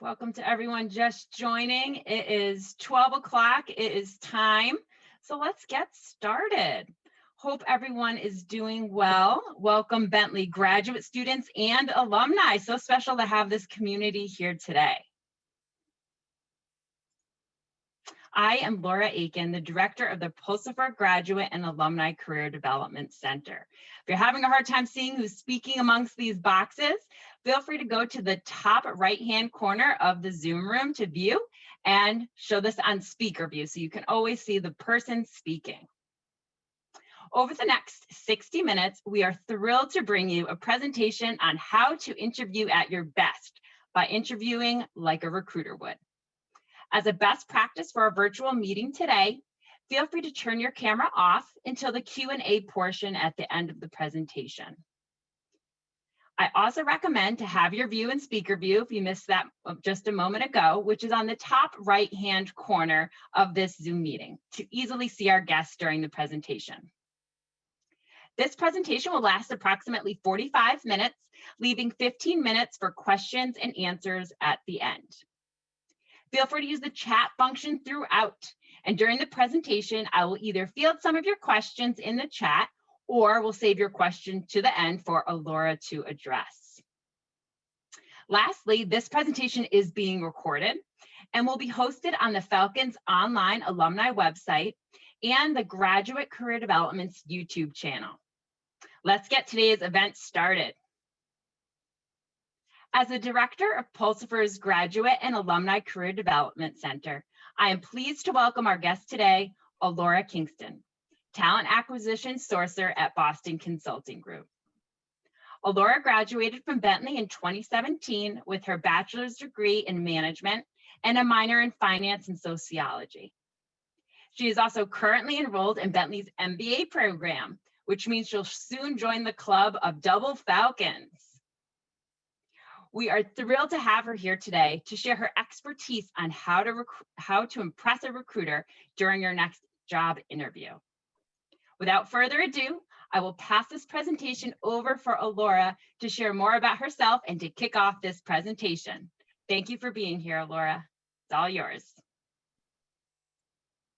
Welcome to everyone just joining. It is 12 o'clock. It is time. So let's get started. Hope everyone is doing well. Welcome Bentley graduate students and alumni. So special to have this community here today. I am Laura Aiken, the director of the Pulsifer Graduate and Alumni Career Development Center. If you're having a hard time seeing who's speaking amongst these boxes, feel free to go to the top right-hand corner of the Zoom room to view and show this on speaker view so you can always see the person speaking. Over the next 60 minutes, we are thrilled to bring you a presentation on how to interview at your best by interviewing like a recruiter would. As a best practice for our virtual meeting today, feel free to turn your camera off until the Q&A portion at the end of the presentation. I also recommend to have your view in speaker view if you missed that just a moment ago, which is on the top right-hand corner of this Zoom meeting to easily see our guests during the presentation. This presentation will last approximately 45 minutes, leaving 15 minutes for questions and answers at the end. Feel free to use the chat function throughout. And during the presentation, I will either field some of your questions in the chat or we'll save your question to the end for Laura to address. Lastly, this presentation is being recorded and will be hosted on the Falcons online alumni website and the Graduate Career Development's YouTube channel. Let's get today's event started. As the director of Pulsifer's Graduate and Alumni Career Development Center, I am pleased to welcome our guest today, Laura Kingston, Talent Acquisition Sourcer at Boston Consulting Group. Laura graduated from Bentley in 2017 with her bachelor's degree in management and a minor in finance and sociology. She is also currently enrolled in Bentley's MBA program, which means she'll soon join the club of Double Falcons. We are thrilled to have her here today to share her expertise on how to impress a recruiter during your next job interview. Without further ado, I will pass this presentation over for Laura to share more about herself and to kick off this presentation. Thank you for being here, Laura. It's all yours.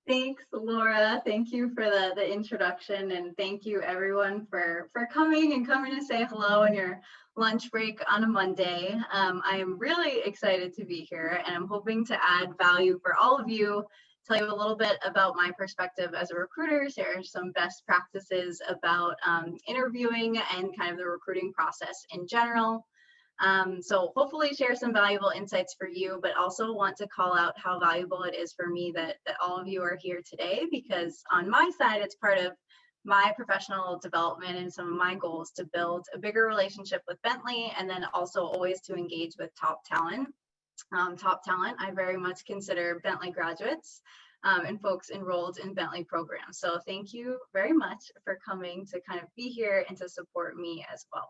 Thanks, Laura. Thank you for the introduction, and thank you everyone for coming to say hello on your lunch break on a Monday. I am really excited to be here, and I'm hoping to add value for all of you, tell you a little bit about my perspective as a recruiter, share some best practices about interviewing and kind of the recruiting process in general. So hopefully share some valuable insights for you, but also want to call out how valuable it is for me that all of you are here today, because on my side, it's part of my professional development and some of my goals to build a bigger relationship with Bentley, and then also always to engage with top talent. I very much consider Bentley graduates and folks enrolled in Bentley programs. So thank you very much for coming to kind of be here and to support me as well.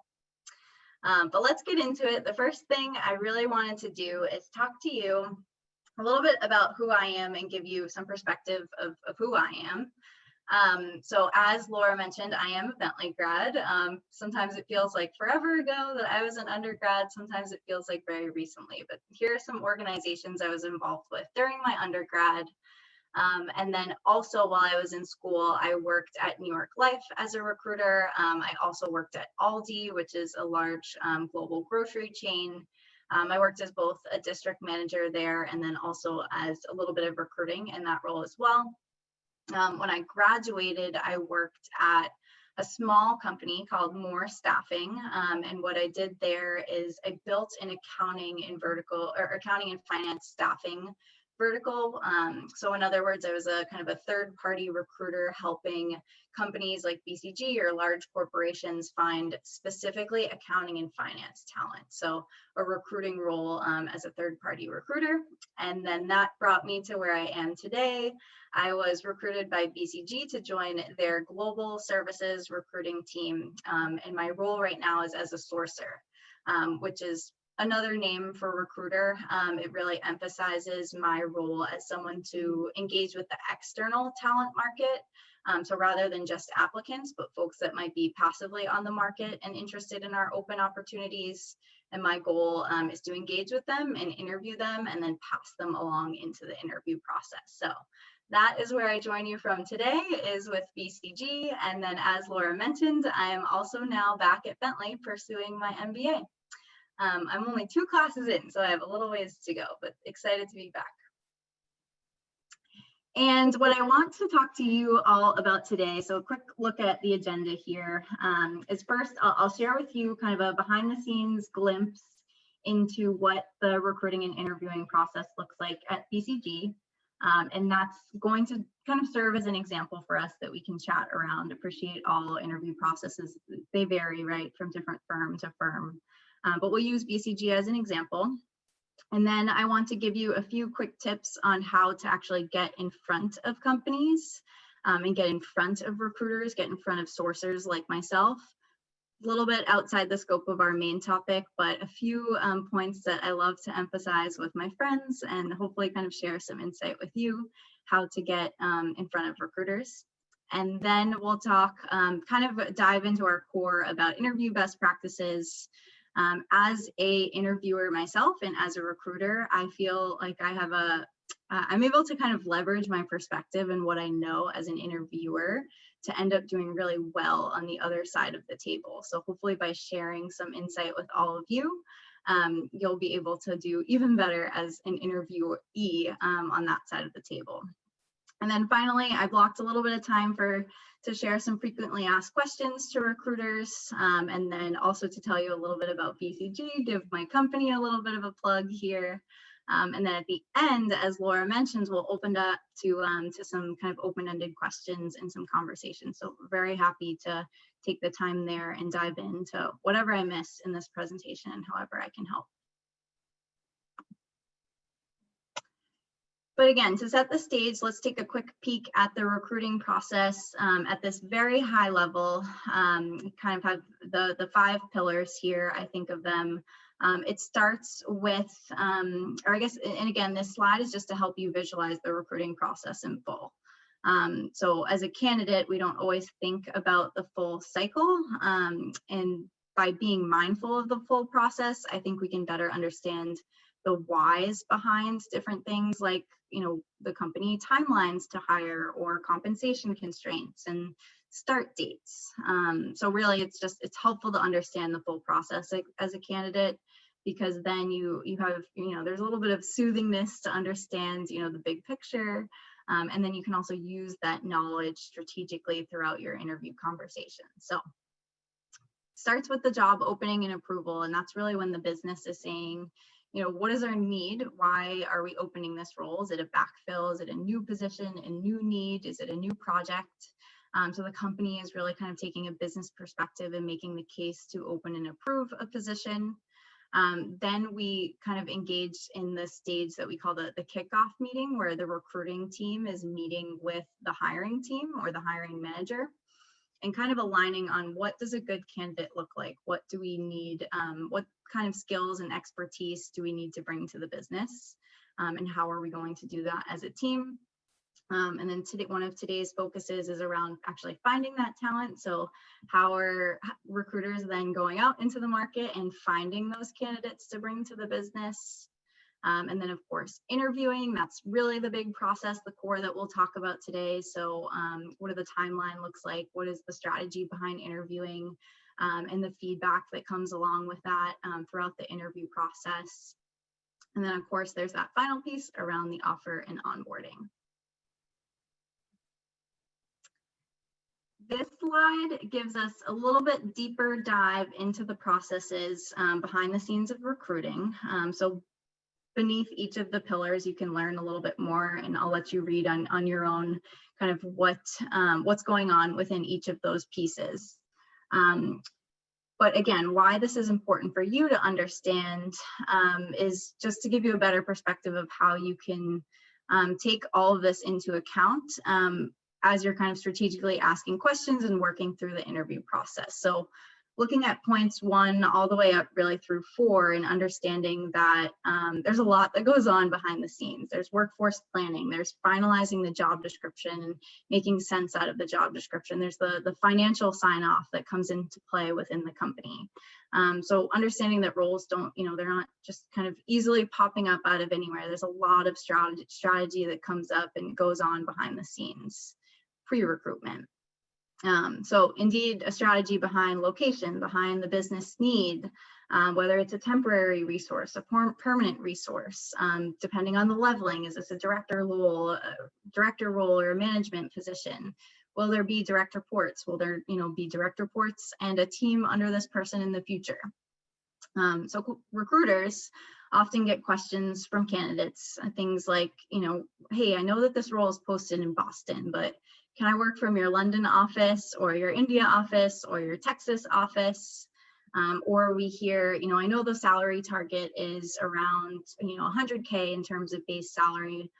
But let's get into it. The first thing I really wanted to do is talk to you a little bit about who I am and give you some perspective of who I am. So as Laura mentioned, I am a Bentley grad. Sometimes it feels like forever ago that I was an undergrad. Sometimes it feels like very recently, but here are some organizations I was involved with during my undergrad. And then also while I was in school, I worked at New York Life as a recruiter. I also worked at Aldi, which is a large global grocery chain. I worked as both a district manager there and then also as a little bit of recruiting in that role as well. When I graduated, I worked at a small company called More Staffing. And what I did there is I built an accounting and accounting and finance staffing vertical. So in other words, I was a kind of a third-party recruiter helping companies like BCG or large corporations find specifically accounting and finance talent. So a recruiting role as a third-party recruiter. And then that brought me to where I am today. I was recruited by BCG to join their global services recruiting team. And my role right now is as a sourcer, which is another name for recruiter. It really emphasizes my role as someone to engage with the external talent market. So rather than just applicants, but folks that might be passively on the market and interested in our open opportunities. And my goal is to engage with them and interview them and then pass them along into the interview process. So that is where I join you from today, is with BCG. And then, as Laura mentioned, I am also now back at Bentley pursuing my MBA. I'm only 2 classes in, so I have a little ways to go, but excited to be back. And what I want to talk to you all about today, so a quick look at the agenda here, is first, I'll share with you kind of a behind the scenes glimpse into what the recruiting and interviewing process looks like at BCG. And that's going to kind of serve as an example for us that we can chat around. Appreciate all interview processes. They vary, right, from different firm to firm. But we'll use BCG as an example. And then I want to give you a few quick tips on how to actually get in front of companies and get in front of recruiters, get in front of sourcers like myself. A little bit outside the scope of our main topic, but a few points that I love to emphasize with my friends and hopefully kind of share some insight with you, how to get in front of recruiters. And then we'll talk, kind of dive into our core about interview best practices. As a interviewer myself and as a recruiter, I feel like I have I'm able to kind of leverage my perspective and what I know as an interviewer to end up doing really well on the other side of the table. So hopefully by sharing some insight with all of you, you'll be able to do even better as an interviewee on that side of the table. And then finally, I blocked a little bit of time to share some frequently asked questions to recruiters, and then also to tell you a little bit about BCG, give my company a little bit of a plug here. And then at the end, as Laura mentions, we'll open up to some kind of open-ended questions and some conversations. So very happy to take the time there and dive into whatever I miss in this presentation and however I can help. But again, to set the stage, let's take a quick peek at the recruiting process at this very high level. Kind of have the 5 pillars here, I think of them. It starts with, or I guess, and again, this slide is just to help you visualize the recruiting process in full. So as a candidate, we don't always think about the full cycle. And by being mindful of the full process, I think we can better understand the whys behind different things like, the company timelines to hire or compensation constraints and start dates. So really it's helpful to understand the full process as a candidate, because then you have, there's a little bit of soothingness to understand, the big picture. And then you can also use that knowledge strategically throughout your interview conversation. So starts with the job opening and approval. And that's really when the business is saying, what is our need? Why are we opening this role? Is it a backfill? Is it a new position, a new need? Is it a new project? So the company is really kind of taking a business perspective and making the case to open and approve a position. Then we kind of engage in the stage that we call the kickoff meeting, where the recruiting team is meeting with the hiring team or the hiring manager and kind of aligning on what does a good candidate look like? What do we need? What kind of skills and expertise do we need to bring to the business? And how are we going to do that as a team? And then today, one of today's focuses is around actually finding that talent. So how are recruiters then going out into the market and finding those candidates to bring to the business? And then of course, interviewing, that's really the big process, the core that we'll talk about today. So what do the timeline looks like? What is the strategy behind interviewing and the feedback that comes along with that throughout the interview process? And then of course, there's that final piece around the offer and onboarding. This slide gives us a little bit deeper dive into the processes behind the scenes of recruiting. So beneath each of the pillars, you can learn a little bit more, and I'll let you read on your own kind of what's going on within each of those pieces. But again, why this is important for you to understand is just to give you a better perspective of how you can take all of this into account as you're kind of strategically asking questions and working through the interview process. So looking at points 1 all the way up really through 4 and understanding that there's a lot that goes on behind the scenes. There's workforce planning, there's finalizing the job description and making sense out of the job description. There's the financial sign off that comes into play within the company. So understanding that roles don't, they're not just kind of easily popping up out of anywhere. There's a lot of strategy that comes up and goes on behind the scenes pre-recruitment. So indeed, a strategy behind location, behind the business need, whether it's a temporary resource, a permanent resource, depending on the leveling. Is this a director role or a management position? Will there be direct reports? Will there, be direct reports and a team under this person in the future? So recruiters often get questions from candidates, things like, hey, I know that this role is posted in Boston, but can I work from your London office or your India office or your Texas office? Or we hear, I know the salary target is around, 100K in terms of base salary,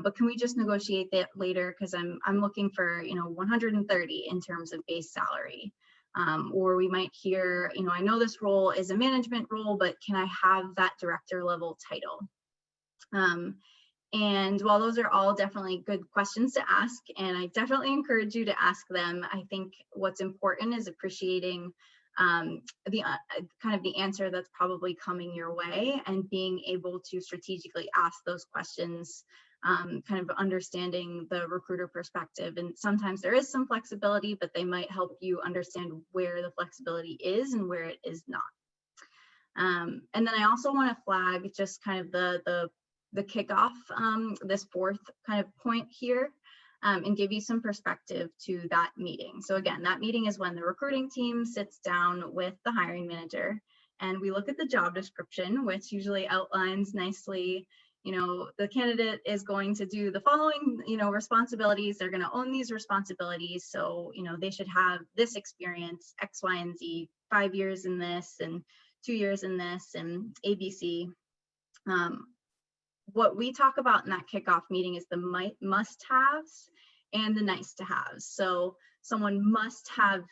but can we just negotiate that later? Because I'm looking for, 130 in terms of base salary. Or we might hear, I know this role is a management role, but can I have that director level title? And while those are all definitely good questions to ask, and I definitely encourage you to ask them, I think what's important is appreciating the kind of the answer that's probably coming your way and being able to strategically ask those questions, kind of understanding the recruiter perspective. And sometimes there is some flexibility, but they might help you understand where the flexibility is and where it is not. And then I also want to flag just kind of the kickoff, this fourth kind of point here, and give you some perspective to that meeting. So again, that meeting is when the recruiting team sits down with the hiring manager and we look at the job description, which usually outlines nicely, the candidate is going to do the following, responsibilities. They're going to own these responsibilities. So, they should have this experience, X, Y, and Z, 5 years in this and 2 years in this and ABC. What we talk about in that kickoff meeting is the must-haves and the nice-to-haves. So someone must have,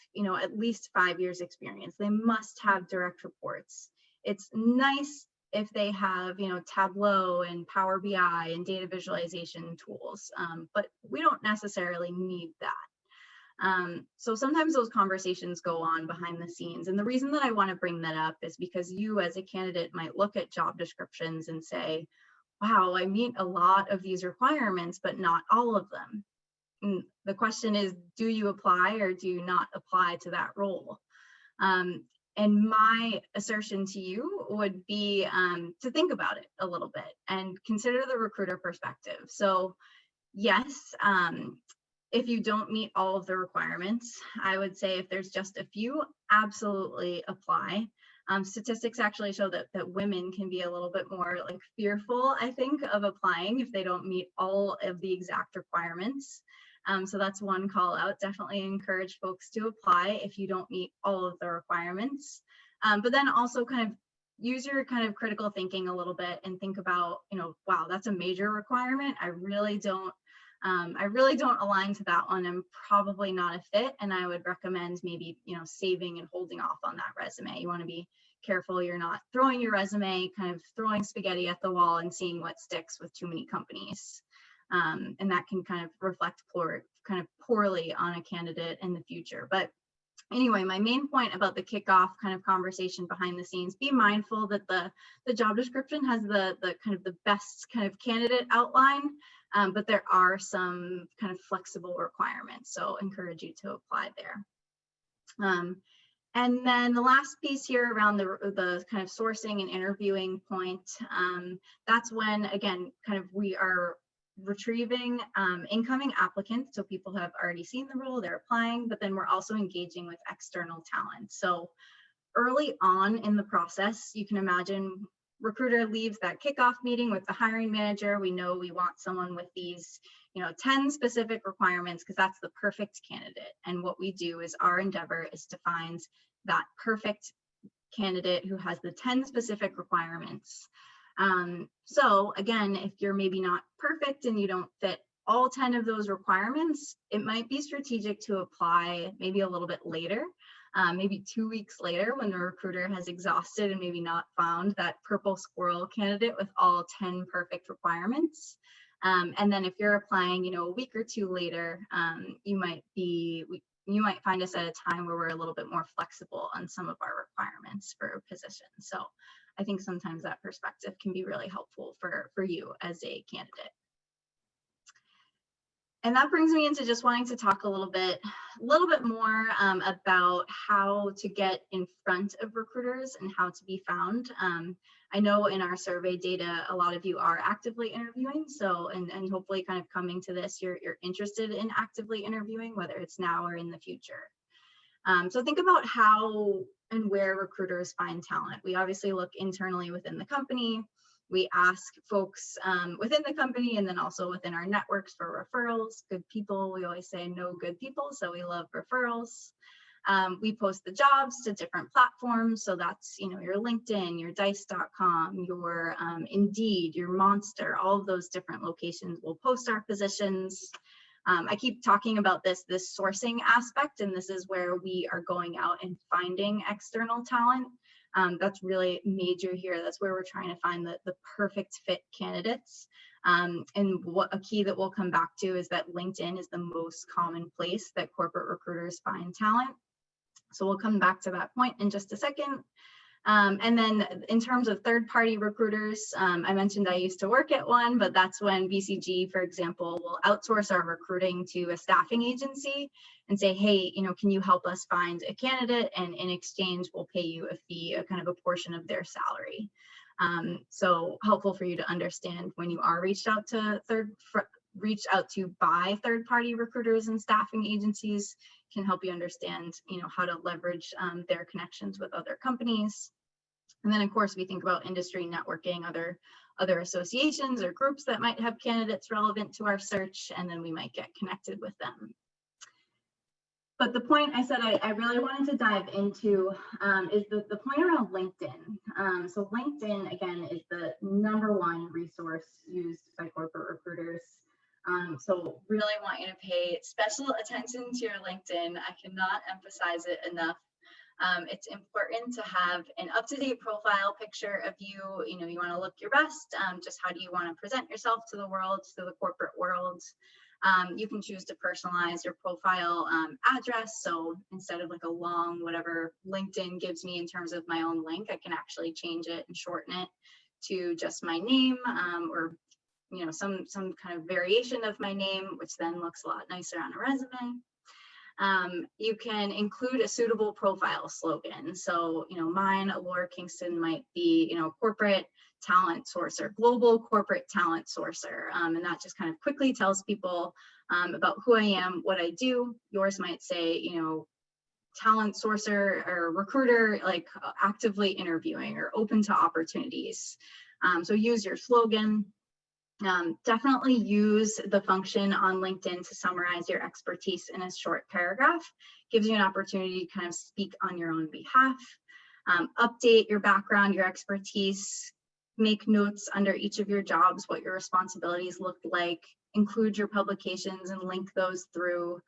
at least 5 years experience. They must have direct reports. It's nice if they have, Tableau and Power BI and data visualization tools, but we don't necessarily need that. So sometimes those conversations go on behind the scenes. And the reason that I want to bring that up is because you as a candidate might look at job descriptions and say, wow, I meet a lot of these requirements, but not all of them. And the question is, do you apply or do you not apply to that role? And my assertion to you would be to think about it a little bit and consider the recruiter perspective. So yes, if you don't meet all of the requirements, I would say if there's just a few, absolutely apply. Statistics actually show that women can be a little bit more fearful, I think, of applying if they don't meet all of the exact requirements. So that's one call out. Definitely encourage folks to apply if you don't meet all of the requirements. But then also kind of use your kind of critical thinking a little bit and think about, wow, that's a major requirement. I really don't align to that one. I'm probably not a fit, and I would recommend maybe, saving and holding off on that resume. You want to be careful you're not throwing your resume, kind of throwing spaghetti at the wall and seeing what sticks with too many companies. And that can kind of reflect poorly on a candidate in the future. But anyway, my main point about the kickoff kind of conversation behind the scenes, be mindful that the job description has the kind of the best kind of candidate outline, but there are some kind of flexible requirements. So encourage you to apply there. And then the last piece here around the kind of sourcing and interviewing point, that's when, again, kind of we are retrieving incoming applicants. So people who have already seen the role, they're applying, but then we're also engaging with external talent. So early on in the process, you can imagine recruiter leaves that kickoff meeting with the hiring manager. We know we want someone with these, 10 specific requirements because that's the perfect candidate. And what we do is our endeavor is to find that perfect candidate who has the 10 specific requirements. So again, if you're maybe not perfect and you don't fit all 10 of those requirements, it might be strategic to apply maybe a little bit later. maybe 2 weeks later when the recruiter has exhausted and maybe not found that purple squirrel candidate with all 10 perfect requirements. And then if you're applying, you know, a week or two later, you might find us at a time where we're a little bit more flexible on some of our requirements for positions. So I think sometimes that perspective can be really helpful for you as a candidate. And that brings me into just wanting to talk a little bit more about how to get in front of recruiters and how to be found. I know in our survey data, a lot of you are actively interviewing. So, and hopefully kind of coming to this, you're interested in actively interviewing, whether it's now or in the future. So think about how and where recruiters find talent. We obviously look internally within the company. We ask folks within the company and then also within our networks for referrals. Good people, we always say no good people, so we love referrals. We post the jobs to different platforms. So that's, you know, your LinkedIn, your dice.com, your Indeed, your Monster, all of those different locations will post our positions. I keep talking about this sourcing aspect, and this is where we are going out and finding external talent. That's really major here. That's where we're trying to find the perfect fit candidates. And what a key that we'll come back to is that LinkedIn is the most common place that corporate recruiters find talent. So we'll come back to that point in just a second. And then in terms of third-party recruiters, I mentioned I used to work at one, but that's when BCG, for example, will outsource our recruiting to a staffing agency and say, hey, you know, can you help us find a candidate? And in exchange, we'll pay you a fee, a kind of a portion of their salary. So helpful for you to understand when you are reached out to by third-party recruiters and staffing agencies, can help you understand, you know, how to leverage their connections with other companies. And then, of course, we think about industry networking, other associations or groups that might have candidates relevant to our search, and then we might get connected with them. But the point I said I really wanted to dive into is the point around LinkedIn. So LinkedIn, again, is the #1 resource used by corporate recruiters. So really want you to pay special attention to your LinkedIn. I cannot emphasize it enough. It's important to have an up-to-date profile picture of you. You know, you want to look your best. Just how do you want to present yourself to the world, to the corporate world? You can choose to personalize your profile address. So instead of like a long, whatever LinkedIn gives me in terms of my own link, I can actually change it and shorten it to just my name or, you know, some kind of variation of my name, which then looks a lot nicer on a resume. You can include a suitable profile slogan. So, you know, mine, Laura Kingston, might be, you know, corporate talent sourcer, global corporate talent sourcer. And that just kind of quickly tells people about who I am, what I do. Yours might say, you know, talent sourcer or recruiter, like actively interviewing or open to opportunities. So use your slogan. Definitely use the function on LinkedIn to summarize your expertise in a short paragraph. Gives you an opportunity to kind of speak on your own behalf. Update your background, your expertise. Make notes under each of your jobs, what your responsibilities look like. Include your publications and link those through.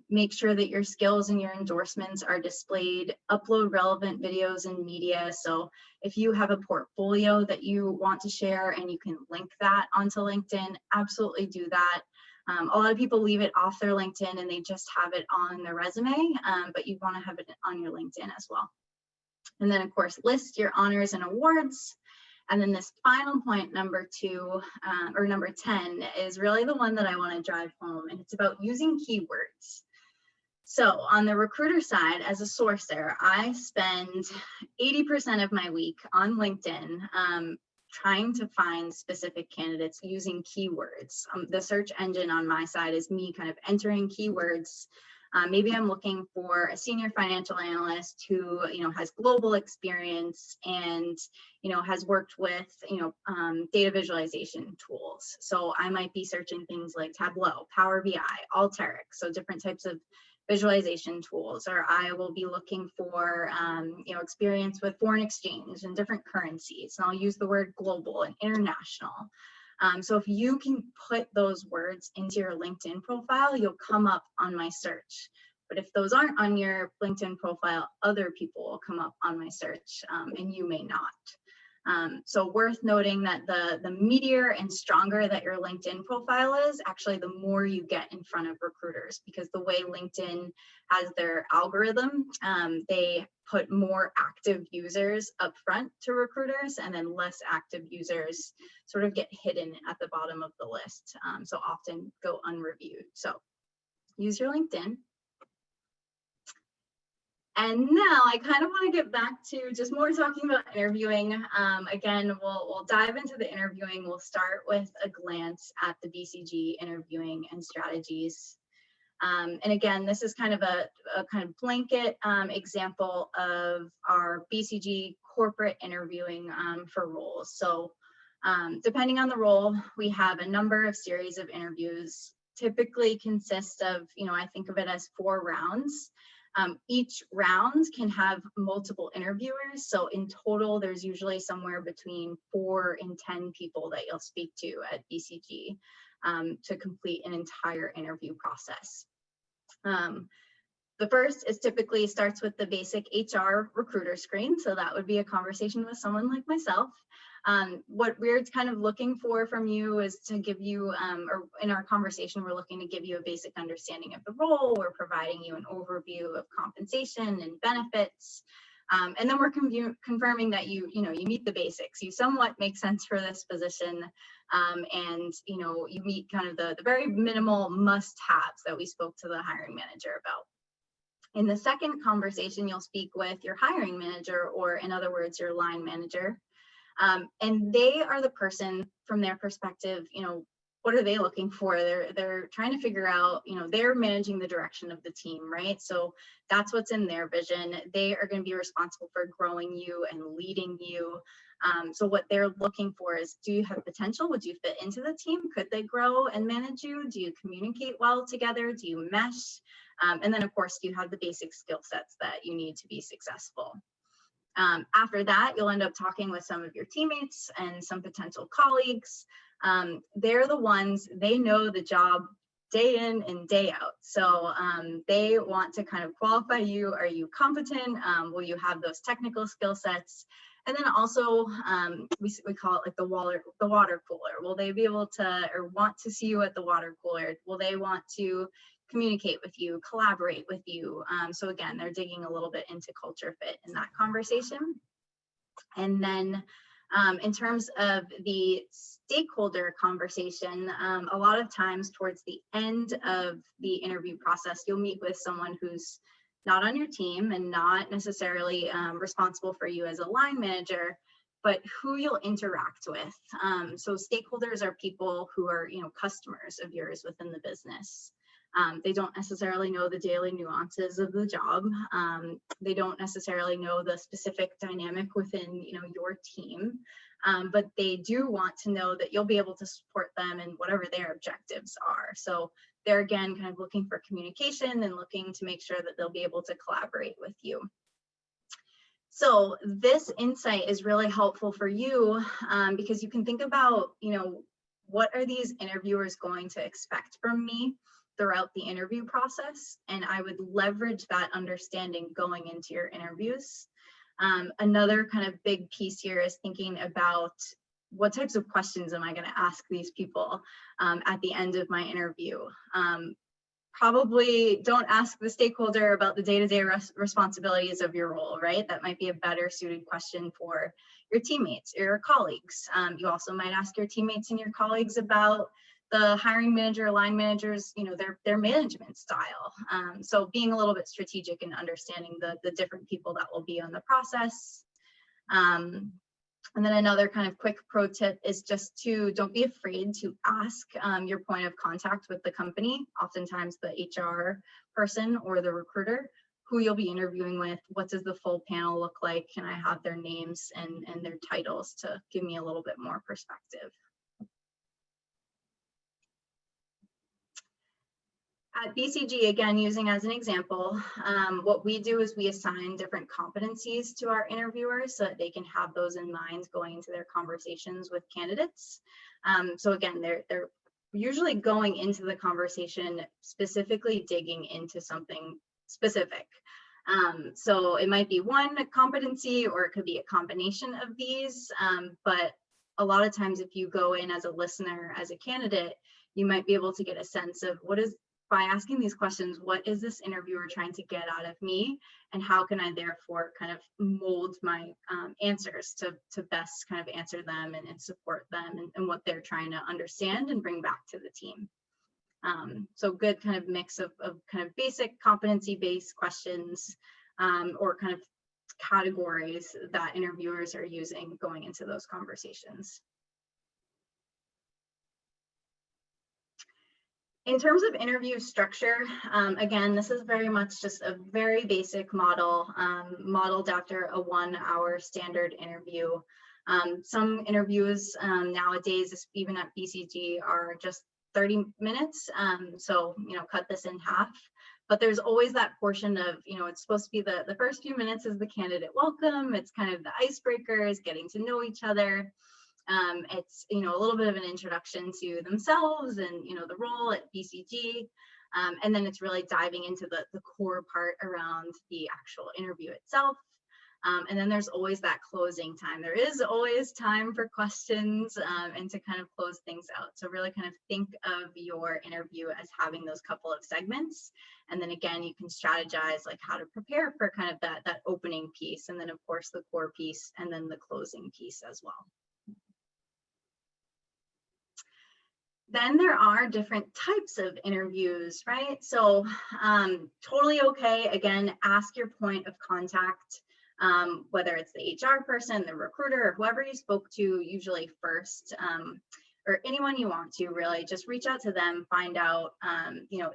Make sure that your skills and your endorsements are displayed. Upload relevant videos and media. So if you have a portfolio that you want to share and you can link that onto LinkedIn, absolutely do that. A lot of people leave it off their LinkedIn and they just have it on their resume, but you want to have it on your LinkedIn as well. And then, of course, list your honors and awards. And then this final point, number 2 or number 10, is really the one that I want to drive home, and it's about using keywords. So on the recruiter side, as a sourcer, I spend 80% of my week on LinkedIn trying to find specific candidates using keywords. The search engine on my side is me kind of entering keywords. Maybe I'm looking for a senior financial analyst who, you know, has global experience and, you know, has worked with, you know, data visualization tools. So I might be searching things like Tableau, Power BI, Alteryx, so different types of visualization tools. Or I will be looking for, you know, experience with foreign exchange and different currencies. And I'll use the word global and international. So if you can put those words into your LinkedIn profile, you'll come up on my search. But if those aren't on your LinkedIn profile, other people will come up on my search, and you may not. So worth noting that the meatier and stronger that your LinkedIn profile is, actually the more you get in front of recruiters, because the way LinkedIn has their algorithm, they put more active users up front to recruiters, and then less active users sort of get hidden at the bottom of the list. So often go unreviewed. So use your LinkedIn. And now I kind of want to get back to just more talking about interviewing. Again, we'll dive into the interviewing. We'll start with a glance at the BCG interviewing and strategies. And again, this is kind of a kind of blanket example of our BCG corporate interviewing for roles. So depending on the role, we have a number of series of interviews, typically consist of, I think of it as 4 rounds. Each round can have multiple interviewers. So in total, there's usually somewhere between 4 and 10 people that you'll speak to at BCG to complete an entire interview process. The first is typically starts with the basic HR recruiter screen. So that would be a conversation with someone like myself. What we're kind of looking for from you is to give you, or in our conversation, we're looking to give you a basic understanding of the role. We're providing you an overview of compensation and benefits. And then we're confirming that you meet the basics. You somewhat make sense for this position. And you meet kind of the very minimal must-haves that we spoke to the hiring manager about. In the second conversation, you'll speak with your hiring manager, or in other words, your line manager. And they are the person, from their perspective, what are they looking for? They're trying to figure out, they're managing the direction of the team, right? So that's what's in their vision. They are going to be responsible for growing you and leading you. So what they're looking for is, do you have potential? Would you fit into the team? Could they grow and manage you? Do you communicate well together? Do you mesh? And then, of course, do you have the basic skill sets that you need to be successful? After that, you'll end up talking with some of your teammates and some potential colleagues. They're the ones, they know the job day in and day out. So they want to kind of qualify you. Are you competent? Will you have those technical skill sets? And then also, we call it like the water cooler. Will they be able to, or want to see you at the water cooler? Will they want to communicate with you, collaborate with you? So again, they're digging a little bit into culture fit in that conversation. And then in terms of the stakeholder conversation, a lot of times towards the end of the interview process, you'll meet with someone who's not on your team and not necessarily responsible for you as a line manager, but who you'll interact with. So stakeholders are people who are, customers of yours within the business. They don't necessarily know the daily nuances of the job. They don't necessarily know the specific dynamic within, your team, but they do want to know that you'll be able to support them in whatever their objectives are. So they're, again, kind of looking for communication and looking to make sure that they'll be able to collaborate with you. So this insight is really helpful for you because you can think about, what are these interviewers going to expect from me throughout the interview process? And I would leverage that understanding going into your interviews. Another kind of big piece here is thinking about, what types of questions am I going to ask these people at the end of my interview? Probably don't ask the stakeholder about the day-to-day responsibilities of your role, right? That might be a better suited question for your teammates or your colleagues. You also might ask your teammates and your colleagues about the hiring manager, line managers, their management style. So being a little bit strategic and understanding the different people that will be on the process. And then another kind of quick pro tip is just don't be afraid to ask your point of contact with the company, oftentimes the HR person or the recruiter, who you'll be interviewing with. What does the full panel look like? Can I have their names and their titles to give me a little bit more perspective? At BCG, again, using as an example, what we do is we assign different competencies to our interviewers so that they can have those in mind going into their conversations with candidates. So again, they're usually going into the conversation specifically digging into something specific. So it might be one competency, or it could be a combination of these. But a lot of times, if you go in as a listener, as a candidate, you might be able to get a sense of by asking these questions, what is this interviewer trying to get out of me? And how can I therefore kind of mold my answers to best kind of answer them and support them and what they're trying to understand and bring back to the team. So good kind of mix of kind of basic competency-based questions or kind of categories that interviewers are using going into those conversations. In terms of interview structure, again, this is very much just a very basic model, modeled after a 1-hour standard interview. Some interviews nowadays, even at BCG, are just 30 minutes. So, cut this in half. But there's always that portion of, it's supposed to be the first few minutes is the candidate welcome. It's kind of the icebreakers, getting to know each other. It's, a little bit of an introduction to themselves and, the role at BCG. And then it's really diving into the core part around the actual interview itself. And then there's always that closing time. There is always time for questions and to kind of close things out. So really kind of think of your interview as having those couple of segments. And then again, you can strategize like how to prepare for kind of that opening piece. And then of course the core piece and then the closing piece as well. Then there are different types of interviews, right? So totally okay. Again, ask your point of contact. Whether it's the HR person, the recruiter, or whoever you spoke to usually first, or anyone you want to, really just reach out to them, find out,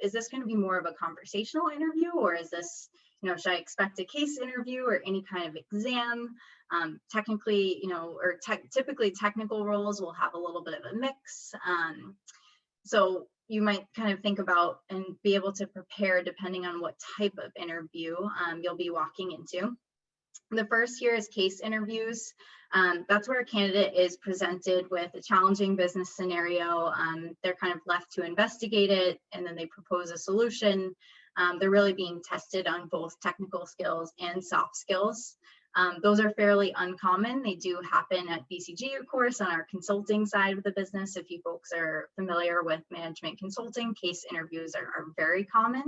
is this going to be more of a conversational interview, or is this, should I expect a case interview or any kind of exam? Technically, typically technical roles will have a little bit of a mix. So you might kind of think about and be able to prepare depending on what type of interview you'll be walking into. The first here is case interviews. That's where a candidate is presented with a challenging business scenario. They're kind of left to investigate it, and then they propose a solution. They're really being tested on both technical skills and soft skills. Those are fairly uncommon. They do happen at BCG, of course, on our consulting side of the business. If you folks are familiar with management consulting, case interviews are very common.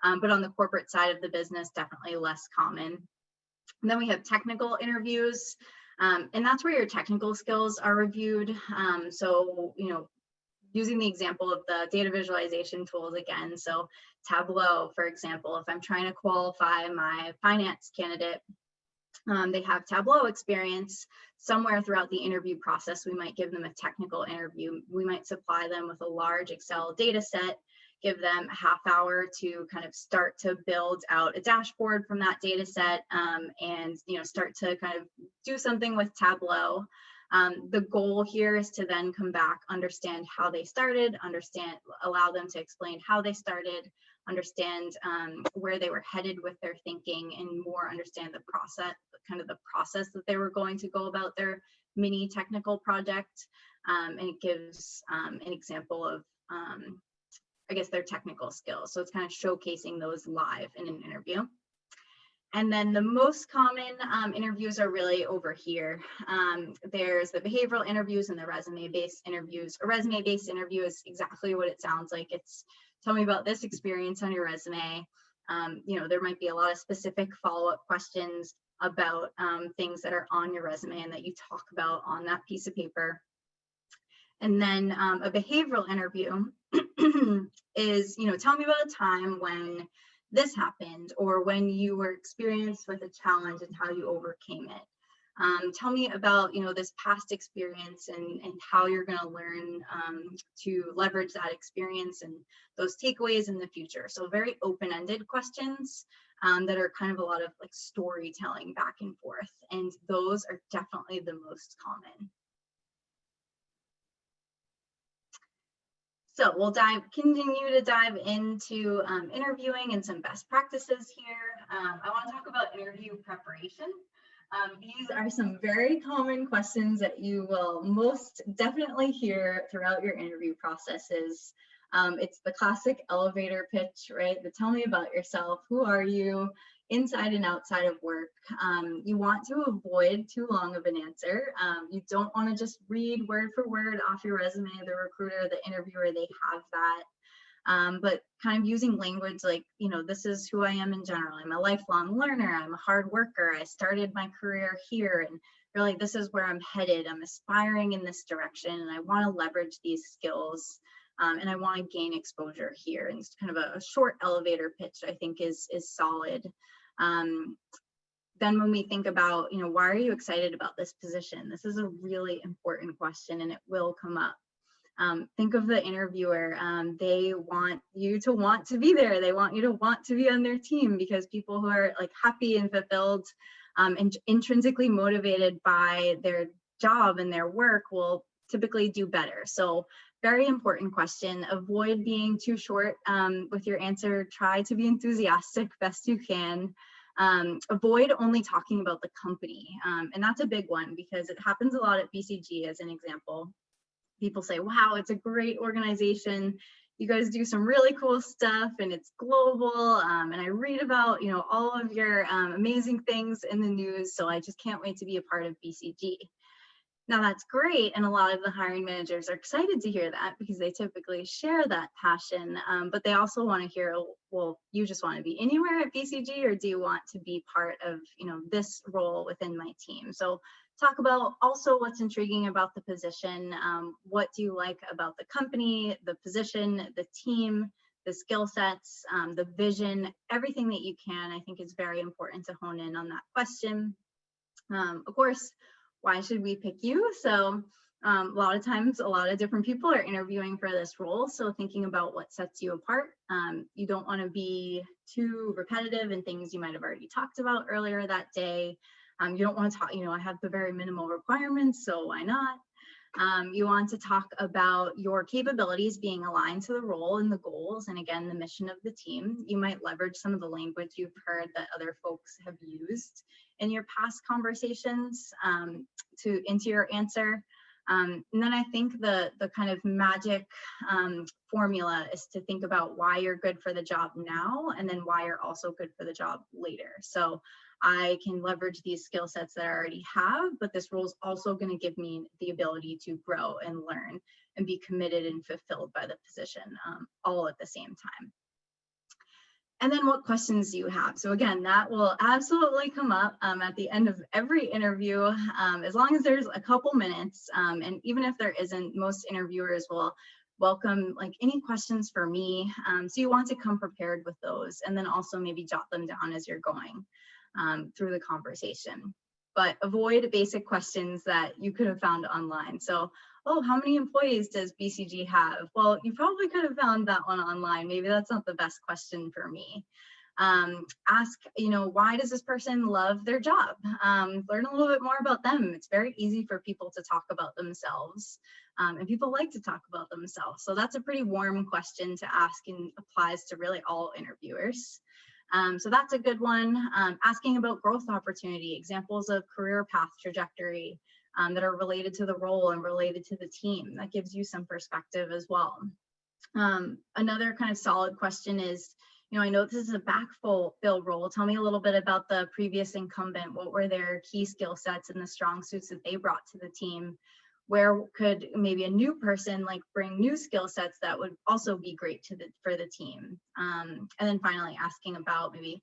But on the corporate side of the business, definitely less common. And then we have technical interviews, and that's where your technical skills are reviewed. So, using the example of the data visualization tools again, so Tableau, for example, if I'm trying to qualify my finance candidate, they have Tableau experience. Somewhere throughout the interview process, we might give them a technical interview. We might supply them with a large Excel data set, give them a half hour to kind of start to build out a dashboard from that data set and start to kind of do something with Tableau. The goal here is to then come back, understand how they started, allow them to explain how they started, understand where they were headed with their thinking, and more understand the process that they were going to go about their mini technical project. And it gives an example of their technical skills. So it's kind of showcasing those live in an interview. And then the most common interviews are really over here. There's the behavioral interviews and the resume-based interviews. A resume-based interview is exactly what it sounds like. It's tell me about this experience on your resume. There might be a lot of specific follow-up questions about things that are on your resume and that you talk about on that piece of paper. And then a behavioral interview is, tell me about a time when this happened, or when you were experienced with a challenge and how you overcame it. Tell me about, this past experience and how you're going to learn to leverage that experience and those takeaways in the future. So very open-ended questions that are kind of a lot of like storytelling back and forth. And those are definitely the most common. So we'll continue to dive into interviewing and some best practices here. I want to talk about interview preparation. These are some very common questions that you will most definitely hear throughout your interview processes. It's the classic elevator pitch, right? The tell me about yourself. Who are you inside and outside of work? You want to avoid too long of an answer. You don't want to just read word for word off your resume. The recruiter, the interviewer, they have that. But kind of using language like, you know, this is who I am in general. I'm a lifelong learner. I'm a hard worker. I started my career here, and really this is where I'm headed. I'm aspiring in this direction, and I want to leverage these skills, and I want to gain exposure here. And it's kind of a short elevator pitch, I think is solid. Then when we think about, you know, why are you excited about this position? This is a really important question, and it will come up. Think of the interviewer. They want you to want to be there. They want you to want to be on their team, because people who are like happy and fulfilled and intrinsically motivated by their job and their work will typically do better. So very important question. Avoid being too short with your answer. Try to be enthusiastic best you can. Avoid only talking about the company. And that's a big one, because it happens a lot at BCG as an example. People say, wow, it's a great organization. You guys do some really cool stuff, and it's global. And I read about, you know, all of your amazing things in the news. So I just can't wait to be a part of BCG. Now that's great. And a lot of the hiring managers are excited to hear that, because they typically share that passion. But they also want to hear, well, you just want to be anywhere at BCG, or do you want to be part of, you know, this role within my team? So talk about also what's intriguing about the position. What do you like about the company, the position, the team, the skill sets, the vision, everything that you can, I think is very important to hone in on that question. Of course, why should we pick you? So a lot of times, a lot of different people are interviewing for this role. So thinking about what sets you apart. You don't want to be too repetitive in things you might have already talked about earlier that day. You don't want to talk, you know, I have the very minimal requirements, so why not? You want to talk about your capabilities being aligned to the role and the goals, and again, the mission of the team. You might leverage some of the language you've heard that other folks have used in your past conversations into your answer. And then I think the kind of magic formula is to think about why you're good for the job now, and then why you're also good for the job later. So I can leverage these skill sets that I already have, but this role is also going to give me the ability to grow and learn and be committed and fulfilled by the position, all at the same time. And then what questions do you have? So again, that will absolutely come up at the end of every interview, as long as there's a couple minutes. And even if there isn't, most interviewers will welcome like any questions for me. So you want to come prepared with those, and then also maybe jot them down as you're going through the conversation. But avoid basic questions that you could have found online. So, oh, how many employees does BCG have? Well, you probably could have found that one online. Maybe that's not the best question for me. Ask, you know, why does this person love their job? Learn a little bit more about them. It's very easy for people to talk about themselves, and people like to talk about themselves. So that's a pretty warm question to ask, and applies to really all interviewers. So that's a good one. Asking about growth opportunity, examples of career path trajectory that are related to the role and related to the team. That gives you some perspective as well. Another kind of solid question is, you know, I know this is a backfill role. Tell me a little bit about the previous incumbent. What were their key skill sets and the strong suits that they brought to the team? Where could maybe a new person like bring new skill sets that would also be great for the team? And then finally asking about maybe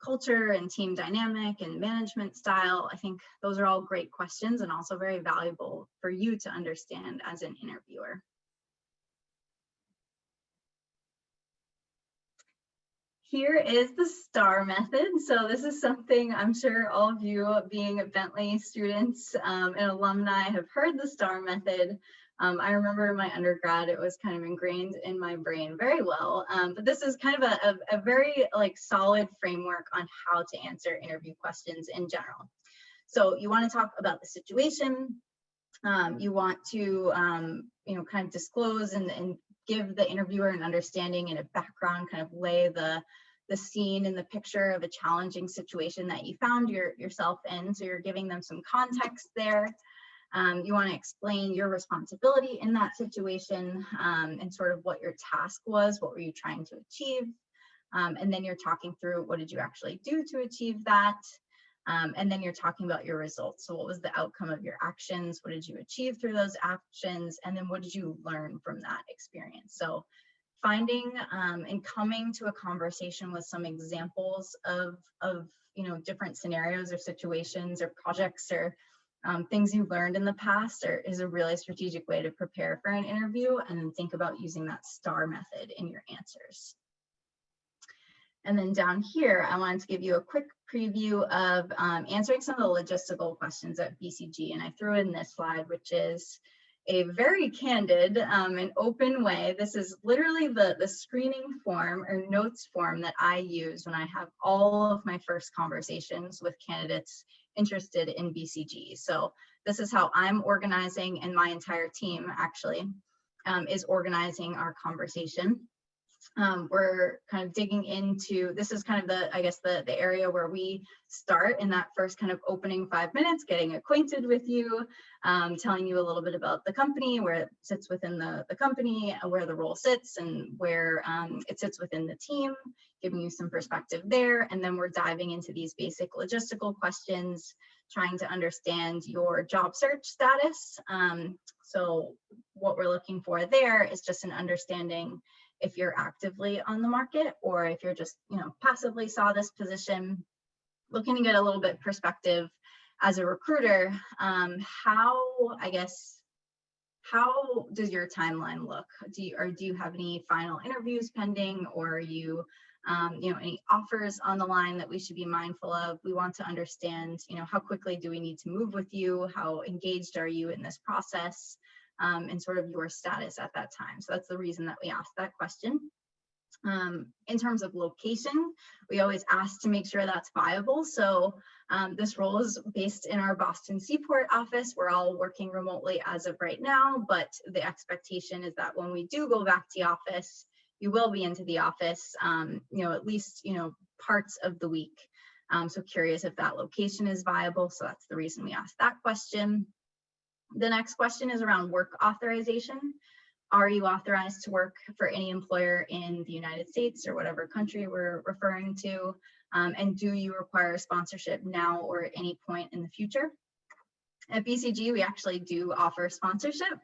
culture and team dynamic and management style. I think those are all great questions, and also very valuable for you to understand as an interviewer. Here is the STAR method. So this is something I'm sure all of you being Bentley students and alumni have heard the STAR method. I remember in my undergrad, it was kind of ingrained in my brain very well. But this is kind of a very like solid framework on how to answer interview questions in general. So you want to talk about the situation. You want to, you know, kind of disclose and give the interviewer an understanding and a background, kind of lay the scene and the picture of a challenging situation that you found yourself in. So you're giving them some context there. You want to explain your responsibility in that situation, and sort of what your task was, what were you trying to achieve, and then you're talking through what did you actually do to achieve that, and then you're talking about your results. So what was the outcome of your actions? What did you achieve through those actions? And then what did you learn from that experience? So finding and coming to a conversation with some examples of different scenarios or situations or projects or things you learned in the past is a really strategic way to prepare for an interview, and then think about using that STAR method in your answers. And then down here, I wanted to give you a quick preview of answering some of the logistical questions at BCG. And I threw in this slide, which is a very candid and open way. This is literally the screening form or notes form that I use when I have all of my first conversations with candidates interested in BCG. So this is how I'm organizing, and my entire team actually is organizing our conversation. We're kind of digging into, this is kind of the area where we start in that first kind of opening 5 minutes, getting acquainted with you, telling you a little bit about the company, where it sits within the company, where the role sits, and where it sits within the team, giving you some perspective there. And then we're diving into these basic logistical questions, trying to understand your job search status. So what we're looking for there is just an understanding if you're actively on the market, or if you're just, passively saw this position, looking to get a little bit perspective as a recruiter. How does your timeline look? Do you have any final interviews pending, or are you, any offers on the line that we should be mindful of? We want to understand, how quickly do we need to move with you? How engaged are you in this process? And sort of your status at that time. So that's the reason that we asked that question. In terms of location, we always ask to make sure that's viable. So this role is based in our Boston Seaport office. We're all working remotely as of right now, but the expectation is that when we do go back to the office, you will be into the office, at least, parts of the week. So curious if that location is viable. So that's the reason we asked that question. The next question is around work authorization. Are you authorized to work for any employer in the United States or whatever country we're referring to? And do you require sponsorship now or at any point in the future? At BCG, we actually do offer sponsorship.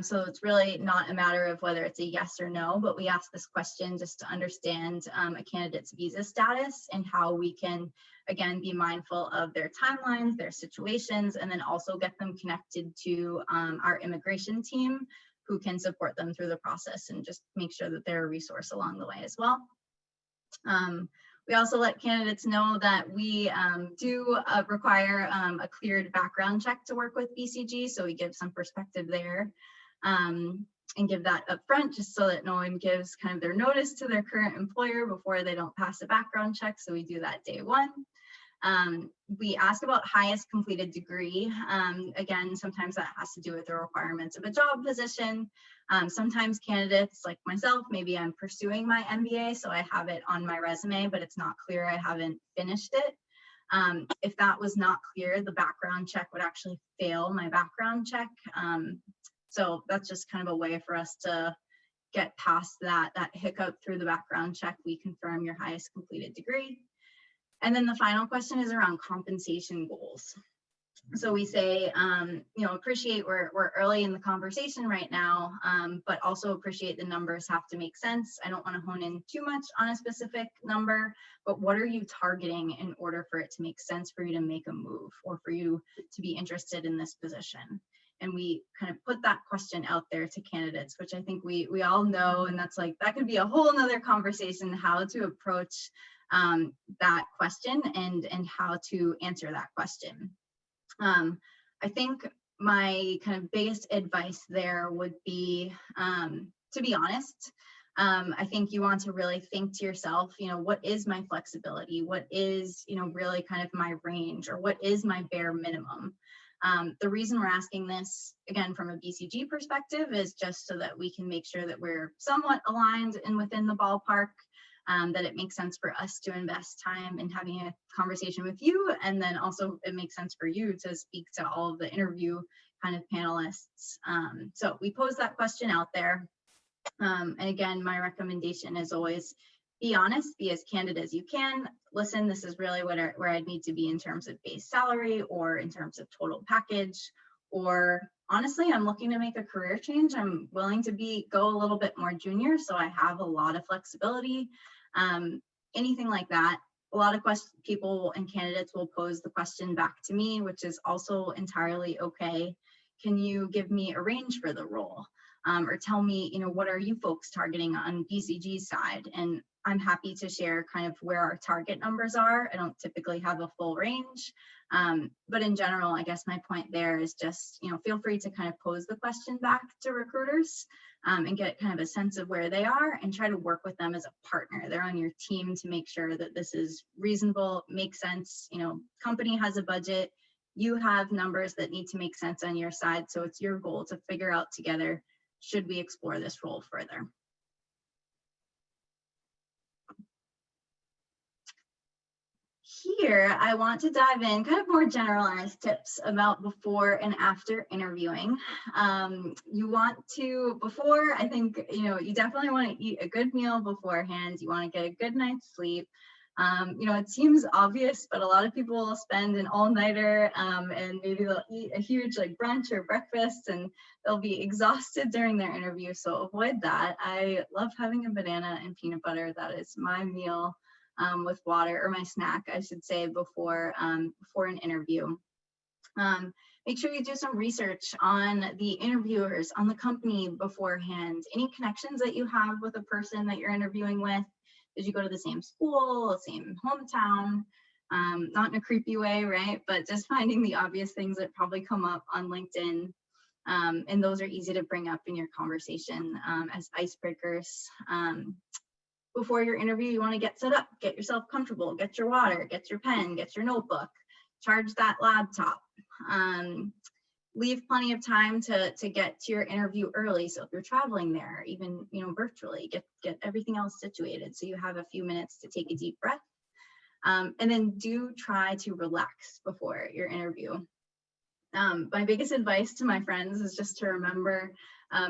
So it's really not a matter of whether it's a yes or no, but we ask this question just to understand a candidate's visa status and how we can, again, be mindful of their timelines, their situations, and then also get them connected to our immigration team, who can support them through the process and just make sure that they're a resource along the way as well. We also let candidates know that we do require a cleared background check to work with BCG, so we give some perspective there and give that up front, just so that no one gives kind of their notice to their current employer before they don't pass a background check, so we do that day one. We ask about highest completed degree. Again, sometimes that has to do with the requirements of a job position. Sometimes candidates like myself, maybe I'm pursuing my MBA, so I have it on my resume, but it's not clear I haven't finished it. If that was not clear, the background check would actually fail my background check. So that's just kind of a way for us to get past that hiccup through the background check. We confirm your highest completed degree. And then the final question is around compensation goals. So we say, appreciate we're early in the conversation right now, but also appreciate the numbers have to make sense. I don't want to hone in too much on a specific number, but what are you targeting in order for it to make sense for you to make a move or for you to be interested in this position? And we kind of put that question out there to candidates, which I think we all know, and that's like, that could be a whole nother conversation, how to approach that question and how to answer that question. I think my kind of biggest advice there would be, to be honest, I think you want to really think to yourself, what is my flexibility? What is, really kind of my range, or what is my bare minimum? The reason we're asking this, again, from a BCG perspective, is just so that we can make sure that we're somewhat aligned and within the ballpark, that it makes sense for us to invest time in having a conversation with you. And then also it makes sense for you to speak to all of the interview kind of panelists. So we pose that question out there. And again, my recommendation is always be honest, be as candid as you can. Listen, this is really where I'd need to be in terms of base salary or in terms of total package, or honestly, I'm looking to make a career change. I'm willing to go a little bit more junior, so I have a lot of flexibility. Anything like that. A lot of people and candidates will pose the question back to me, which is also entirely okay. Can you give me a range for the role? Or tell me, what are you folks targeting on BCG's side? And I'm happy to share kind of where our target numbers are. I don't typically have a full range, but in general, I guess my point there is just, feel free to kind of pose the question back to recruiters and get kind of a sense of where they are and try to work with them as a partner. They're on your team to make sure that this is reasonable, makes sense. Company has a budget, you have numbers that need to make sense on your side. So it's your goal to figure out together, should we explore this role further? Here, I want to dive in kind of more generalized tips about before and after interviewing. You want to, I think, you definitely want to eat a good meal beforehand. You want to get a good night's sleep. It seems obvious, but a lot of people will spend an all-nighter and maybe they'll eat a huge brunch or breakfast and they'll be exhausted during their interview. So avoid that. I love having a banana and peanut butter. That is my meal with water, or my snack, I should say, before an interview. Make sure you do some research on the interviewers, on the company beforehand, any connections that you have with a person that you're interviewing with. Did you go to the same school, same hometown? Not in a creepy way, right? But just finding the obvious things that probably come up on LinkedIn. And those are easy to bring up in your conversation as icebreakers. Before your interview, you want to get set up, get yourself comfortable, get your water, get your pen, get your notebook, charge that laptop. Leave plenty of time to get to your interview early. So if you're traveling there, even virtually, get everything else situated so you have a few minutes to take a deep breath. And then do try to relax before your interview. My biggest advice to my friends is just to remember,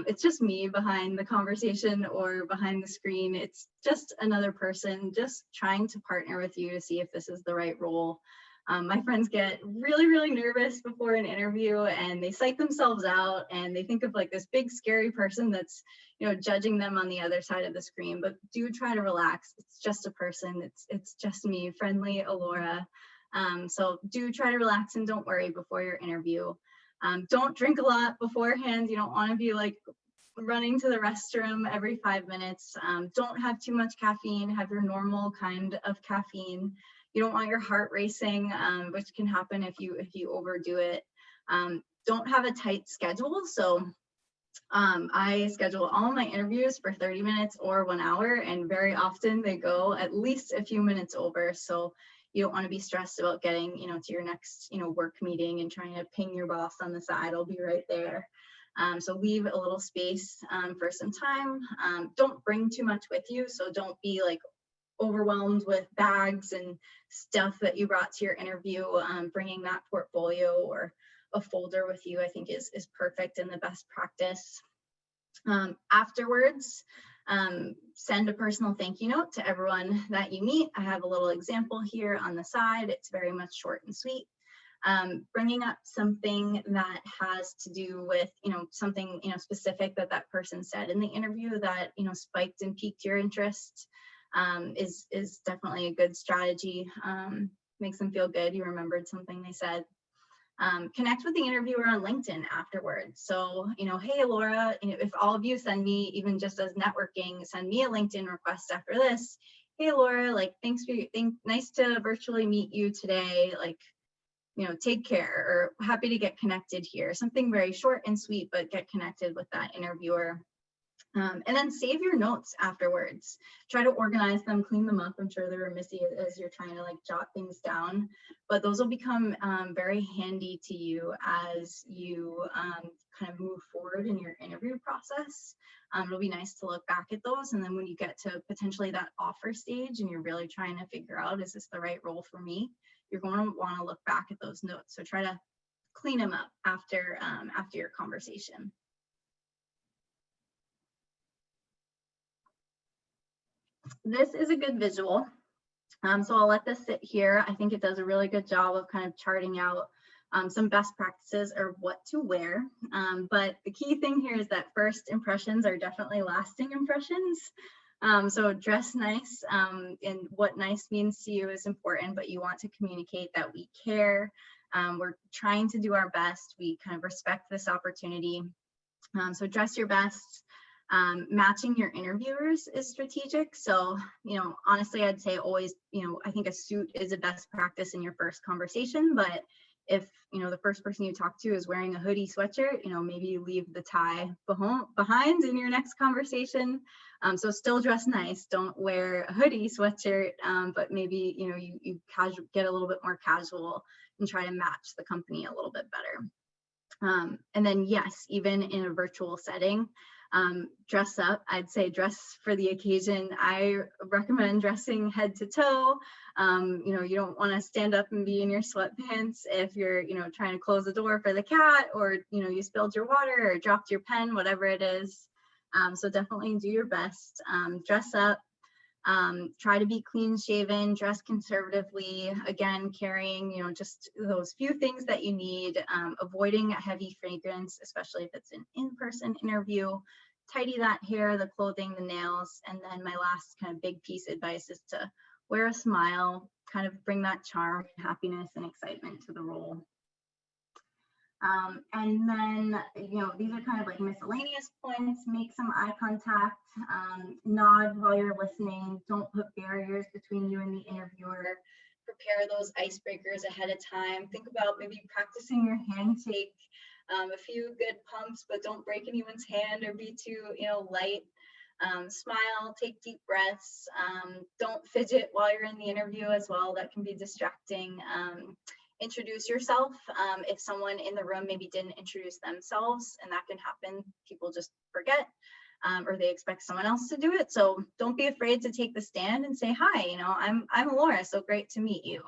it's just me behind the conversation or behind the screen. It's just another person just trying to partner with you to see if this is the right role. My friends get really, really nervous before an interview and they psych themselves out and they think of this big scary person that's judging them on the other side of the screen. But do try to relax. It's just a person. It's just me, friendly Alora. So do try to relax and don't worry before your interview. Don't drink a lot beforehand. You don't want to be running to the restroom every 5 minutes. Don't have too much caffeine. Have your normal kind of caffeine. You don't want your heart racing, which can happen if you overdo it. Don't have a tight schedule. So I schedule all my interviews for 30 minutes or 1 hour, and very often they go at least a few minutes over. So you don't want to be stressed about getting, to your next, work meeting and trying to ping your boss on the side. I'll be right there. So leave a little space for some time. Don't bring too much with you. So don't be overwhelmed with bags and stuff that you brought to your interview. Bringing that portfolio or a folder with you, I think is perfect and the best practice. Afterwards, send a personal thank you note to everyone that you meet. I have a little example here on the side. It's very much short and sweet. Bringing up something that has to do with, something, specific that person said in the interview that, spiked and piqued your interest, is definitely a good strategy. Makes them feel good. You remembered something they said. Connect with the interviewer on LinkedIn afterwards. So, hey, Laura, if all of you send me, even just as networking, send me a LinkedIn request after this. Hey, Laura, nice to virtually meet you today. Take care, or happy to get connected here. Something very short and sweet, but get connected with that interviewer. And then save your notes afterwards. Try to organize them, clean them up. I'm sure they're messy as you're trying to jot things down, but those will become very handy to you as you kind of move forward in your interview process. It'll be nice to look back at those. And then when you get to potentially that offer stage and you're really trying to figure out, is this the right role for me? You're going to want to look back at those notes. So try to clean them up after your conversation. This is a good visual. So I'll let this sit here. I think it does a really good job of kind of charting out some best practices or what to wear. But the key thing here is that first impressions are definitely lasting impressions. So dress nice, and what nice means to you is important, but you want to communicate that we care. We're trying to do our best. We kind of respect this opportunity. So dress your best. Matching your interviewers is strategic. So, honestly, I'd say always, I think a suit is a best practice in your first conversation, but if, the first person you talk to is wearing a hoodie sweatshirt, maybe you leave the tie behind in your next conversation. So still dress nice. Don't wear a hoodie sweatshirt, but maybe, you get a little bit more casual and try to match the company a little bit better. And then, yes, even in a virtual setting, dress up. I'd say dress for the occasion. I recommend dressing head to toe. You don't want to stand up and be in your sweatpants if you're, trying to close the door for the cat, or, you spilled your water or dropped your pen, whatever it is. So definitely do your best. Dress up. Try to be clean shaven, dress conservatively, again, carrying, just those few things that you need, avoiding a heavy fragrance, especially if it's an in-person interview. Tidy that hair, the clothing, the nails. And then my last kind of big piece of advice is to wear a smile, kind of bring that charm, happiness, and excitement to the role. And then, these are kind of like miscellaneous points. Make some eye contact, nod while you're listening. Don't put barriers between you and the interviewer. Prepare those icebreakers ahead of time. Think about maybe practicing your handshake, a few good pumps, but don't break anyone's hand or be too, light. Smile, take deep breaths. Don't fidget while you're in the interview as well. That can be distracting. Introduce yourself. If someone in the room maybe didn't introduce themselves, and that can happen, people just forget, or they expect someone else to do it. So don't be afraid to take the stand and say, hi, I'm Laura, so great to meet you,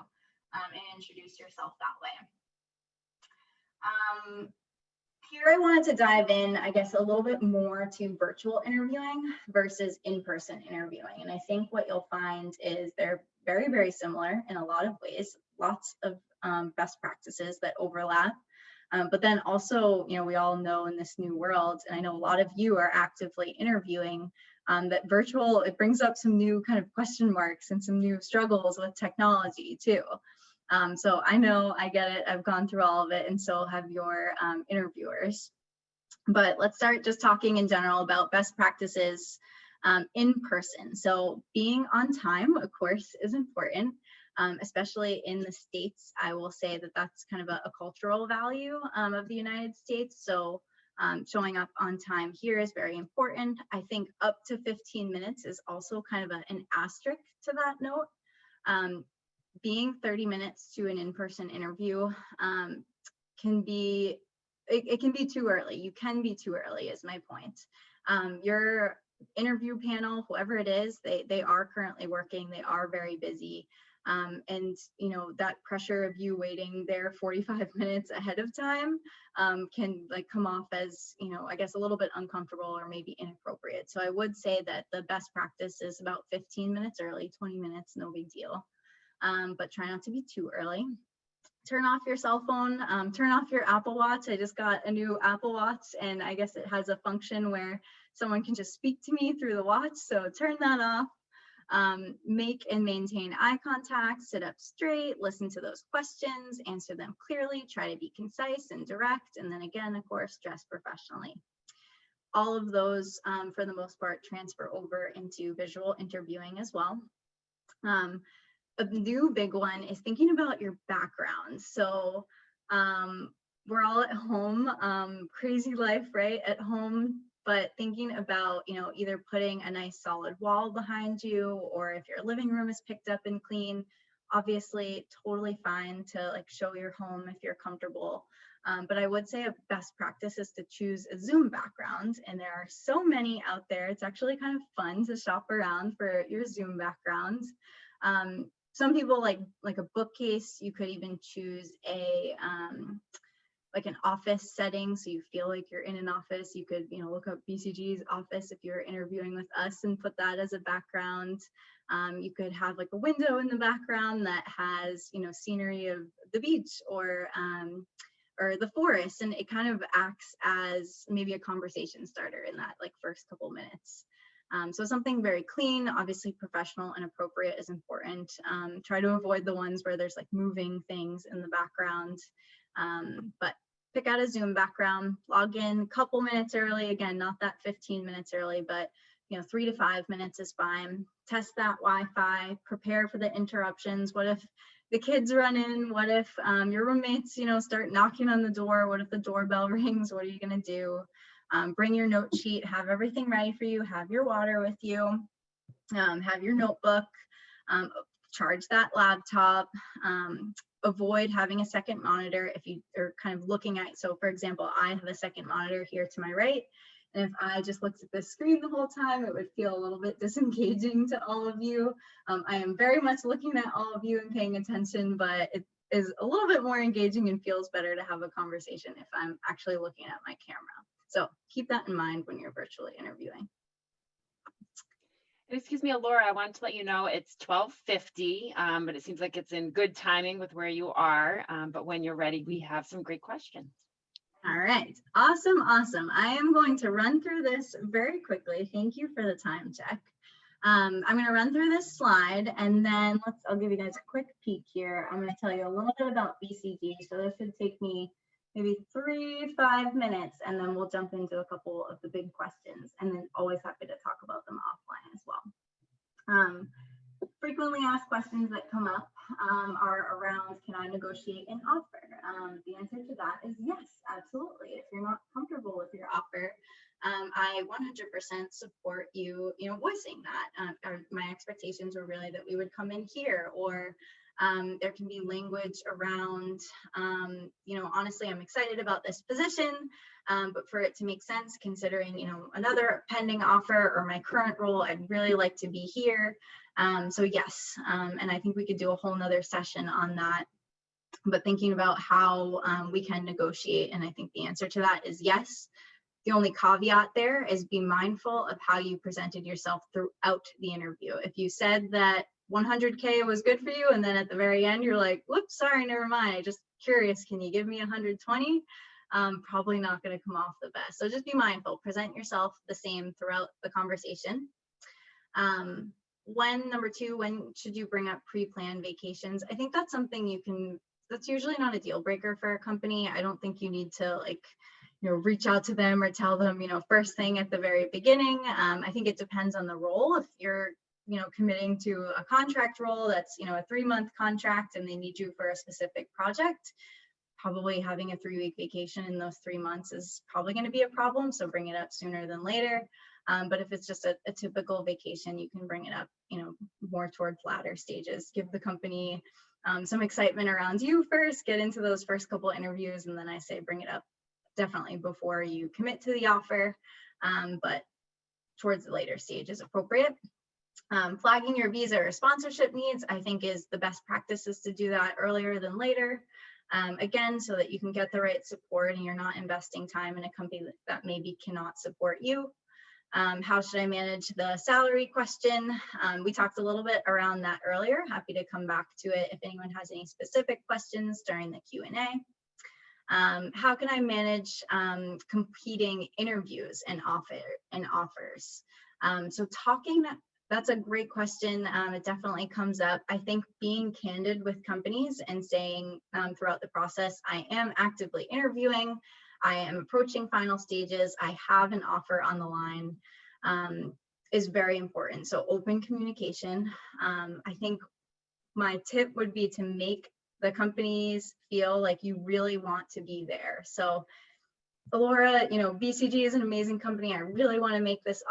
and introduce yourself that way. Here I wanted to dive in, I guess, a little bit more to virtual interviewing versus in-person interviewing. And I think what you'll find is they're very, very similar in a lot of ways, lots of best practices that overlap. But then also, we all know in this new world, and I know a lot of you are actively interviewing, that virtual, it brings up some new kind of question marks and some new struggles with technology too. So I know, I get it, I've gone through all of it, and so have your interviewers. But let's start just talking in general about best practices in person. So being on time, of course, is important, especially in the States. I will say that that's kind of a cultural value of the United States. So showing up on time here is very important. I think up to 15 minutes is also kind of an asterisk to that note. Being 30 minutes to an in-person interview can be, it can be too early. You can be too early is my point. Your interview panel, whoever it is, they are currently working, they are very busy. And that pressure of you waiting there 45 minutes ahead of time can come off as, I guess a little bit uncomfortable or maybe inappropriate. So I would say that the best practice is about 15 minutes early, 20 minutes, no big deal. But try not to be too early. Turn off your cell phone, turn off your Apple Watch. I just got a new Apple Watch, and I guess it has a function where someone can just speak to me through the watch. So turn that off. Make and maintain eye contact, sit up straight, listen to those questions, answer them clearly, try to be concise and direct. And then again, of course, dress professionally. All of those, for the most part, transfer over into visual interviewing as well. A new big one is thinking about your background. So we're all at home, crazy life, right? At home, but thinking about, either putting a nice solid wall behind you, or if your living room is picked up and clean, obviously totally fine to show your home if you're comfortable. But I would say a best practice is to choose a Zoom background, and there are so many out there. It's actually kind of fun to shop around for your Zoom background. Some people like a bookcase. You could even choose a like an office setting, so you feel like you're in an office. You could, look up BCG's office if you're interviewing with us and put that as a background. You could have like a window in the background that has, scenery of the beach or the forest, and it kind of acts as maybe a conversation starter in that like first couple minutes. So something very clean, obviously professional and appropriate is important. Try to avoid the ones where there's like moving things in the background. But pick out a Zoom background, log in a couple minutes early. Again, not that 15 minutes early, but 3 to 5 minutes is fine. Test that Wi-Fi, prepare for the interruptions. What if the kids run in? What if your roommates, start knocking on the door? What if the doorbell rings? What are you gonna do? Bring your note sheet, have everything ready for you, have your water with you, have your notebook, charge that laptop, avoid having a second monitor if you are kind of looking at, so for example, I have a second monitor here to my right, and if I just looked at the screen the whole time, it would feel a little bit disengaging to all of you. I am very much looking at all of you and paying attention, but it is a little bit more engaging and feels better to have a conversation if I'm actually looking at my camera. So keep that in mind when you're virtually interviewing. Excuse me, Laura, I wanted to let you know it's 12:50, but it seems like it's in good timing with where you are. But when you're ready, we have some great questions. All right, awesome. I am going to run through this very quickly. Thank you for the time check. I'm going to run through this slide, and then I'll give you guys a quick peek here. I'm going to tell you a little bit about BCG. So this should take me maybe 3-5 minutes, and then we'll jump into a couple of the big questions, and then always happy to talk about them offline as well. Frequently asked questions that come up are around, can I negotiate an offer? The answer to that is yes, absolutely. If you're not comfortable with your offer, I 100% support you, voicing that. My expectations were really that we would come in here, or there can be language around, honestly, I'm excited about this position, but for it to make sense, considering, another pending offer or my current role, I'd really like to be here. So yes, and I think we could do a whole nother session on that, but thinking about how we can negotiate, and I think the answer to that is yes. The only caveat there is be mindful of how you presented yourself throughout the interview. If you said that 100K was good for you, and then at the very end you're like, whoops, sorry, never mind, I just curious, can you give me 120? Probably not going to come off the best. So just be mindful, present yourself the same throughout the conversation. Number two, when should you bring up pre-planned vacations? I think that's something that's usually not a deal breaker for a company. I don't think you need to reach out to them or tell them, first thing at the very beginning. I think it depends on the role. If you're, committing to a contract role that's, a 3-month contract and they need you for a specific project, probably having a 3-week vacation in those 3 months is probably going to be a problem. So bring it up sooner than later. But if it's just a typical vacation, you can bring it up, more towards latter stages. Give the company some excitement around you first, get into those first couple interviews, and then I say bring it up definitely before you commit to the offer, but towards the later stage is appropriate. Flagging your visa or sponsorship needs, I think, is the best practices to do that earlier than later. Again, so that you can get the right support and you're not investing time in a company that maybe cannot support you. How should I manage the salary question? We talked a little bit around that earlier. Happy to come back to it if anyone has any specific questions during the Q&A. How can I manage competing interviews and offers? So that's a great question. It definitely comes up. I think being candid with companies and saying throughout the process, I am actively interviewing, I am approaching final stages, I have an offer on the line, is very important. So open communication. I think my tip would be to make the companies feel like you really want to be there. So Laura, BCG is an amazing company. I really want to make this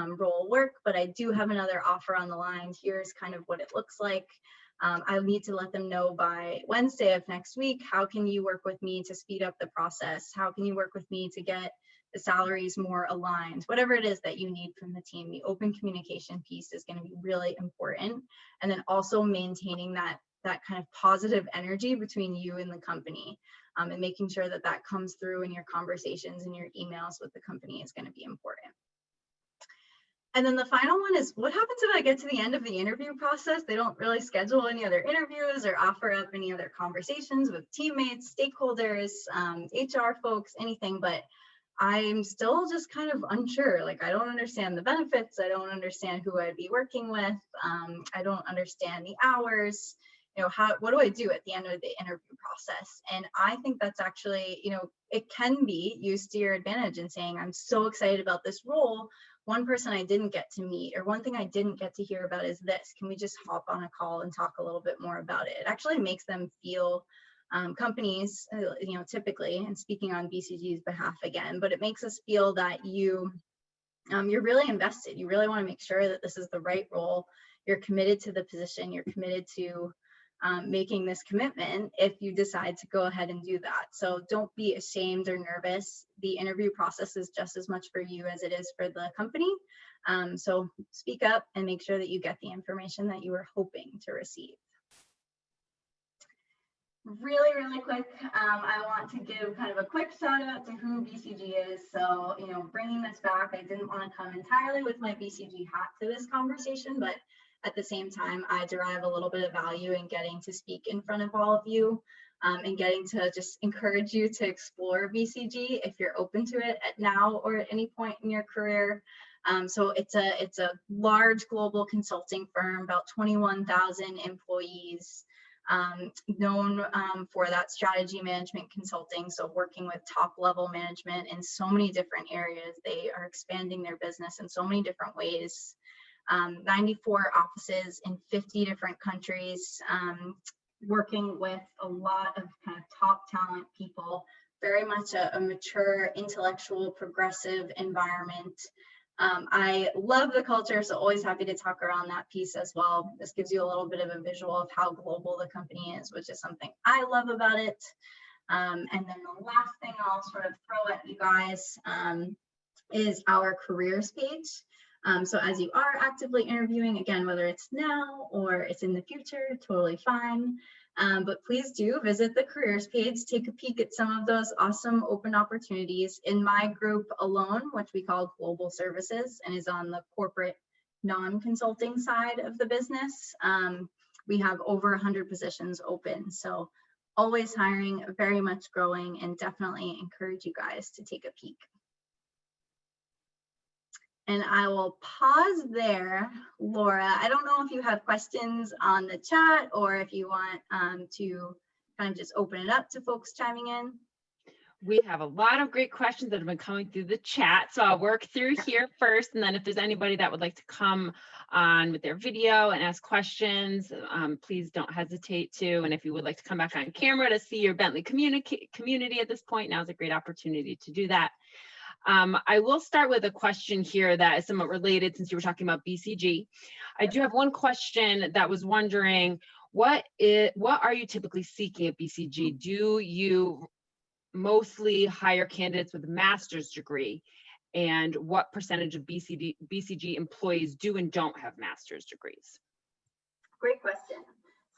role work, but I do have another offer on the line. Here's kind of what it looks like. I need to let them know by Wednesday of next week. How can you work with me to speed up the process? How can you work with me to get the salaries more aligned? Whatever it is that you need from the team, the open communication piece is going to be really important. And then also maintaining that that kind of positive energy between you and the company, and making sure that that comes through in your conversations and your emails with the company is going to be important. And then the final one is, what happens if I get to the end of the interview process? They don't really schedule any other interviews or offer up any other conversations with teammates, stakeholders, HR folks, anything, but I'm still just kind of unsure. Like, I don't understand the benefits. I don't understand who I'd be working with. I don't understand the hours. You know, what do I do at the end of the interview process? And I think that's actually, you know, it can be used to your advantage in saying, I'm so excited about this role. One person I didn't get to meet, or one thing I didn't get to hear about is this. Can we just hop on a call and talk a little bit more about it? It actually makes them feel, companies, you know, typically, and speaking on BCG's behalf again, but it makes us feel that you're really invested. You really want to make sure that this is the right role. You're committed to the position. You're committed to making this commitment if you decide to go ahead and do that. So don't be ashamed or nervous. The interview process is just as much for you as it is for the company. So speak up and make sure that you get the information that you were hoping to receive. Really quick, I want to give kind of a quick shout out to who BCG is. So, you know, bringing this back, I didn't want to come entirely with my BCG hat to this conversation, but at the same time, I derive a little bit of value in getting to speak in front of all of you, and getting to just encourage you to explore BCG if you're open to it at now or at any point in your career. So it's a large global consulting firm, about 21,000 employees. Known for that strategy management consulting, so working with top level management in so many different areas. They are expanding their business in so many different ways. 94 offices in 50 different countries, working with a lot of kind of top talent people, very much a mature, intellectual, progressive environment. I love the culture, so always happy to talk around that piece as well. This gives you a little bit of a visual of how global the company is, which is something I love about it. And then the last thing I'll sort of throw at you guys is our careers page. So as you are actively interviewing, again, whether it's now or it's in the future, totally fine. But please do visit the careers page, take a peek at some of those awesome open opportunities. In my group alone, which we call Global Services and is on the corporate non-consulting side of the business, we have over 100 positions open. So always hiring, very much growing, and definitely encourage you guys to take a peek. And I will pause there. Laura, I don't know if you have questions on the chat or if you want to kind of just open it up to folks chiming in. We have a lot of great questions that have been coming through the chat. So I'll work through here first. And then if there's anybody that would like to come on with their video and ask questions, please don't hesitate to. And if you would like to come back on camera to see your Bentley community at this point, now's a great opportunity to do that. I will start with a question here that is somewhat related since you were talking about BCG. I do have one question that was wondering, what are you typically seeking at BCG? Do you mostly hire candidates with a master's degree? And what percentage of BCG employees do and don't have master's degrees? Great question.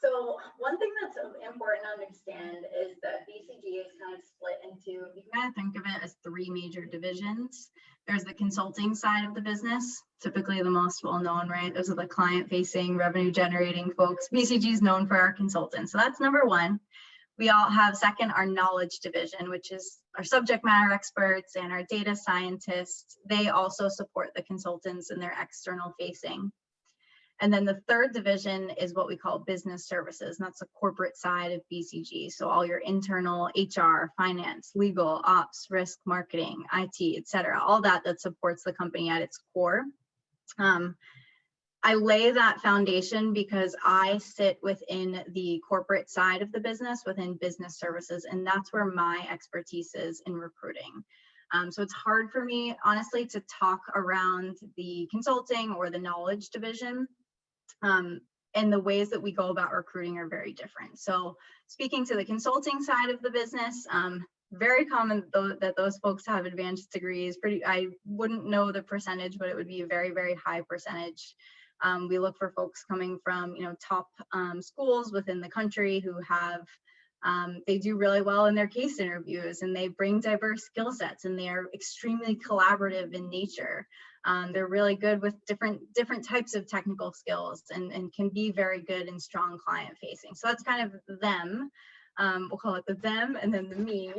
So one thing that's important to understand is that BCG is kind of split into, you can kind of think of it as three major divisions. There's the consulting side of the business, typically the most well-known, right? Those are the client-facing, revenue-generating folks. BCG is known for our consultants. So that's number one. We all have second, our knowledge division, which is our subject matter experts and our data scientists. They also support the consultants in their external facing. And then the third division is what we call business services, and that's the corporate side of BCG. So all your internal HR, finance, legal, ops, risk, marketing, IT, et cetera, all that supports the company at its core. I lay that foundation because I sit within the corporate side of the business, within business services, and that's where my expertise is in recruiting. So it's hard for me, honestly, to talk around the consulting or the knowledge division. And the ways that we go about recruiting are very different. So speaking to the consulting side of the business, very common that those folks have advanced degrees. I wouldn't know the percentage, but it would be a very, very high percentage. We look for folks coming from, top schools within the country who have, they do really well in their case interviews, and they bring diverse skill sets, and they are extremely collaborative in nature. They're really good with different types of technical skills, and can be very good and strong client facing. So that's kind of them. We'll call it the them and then the me,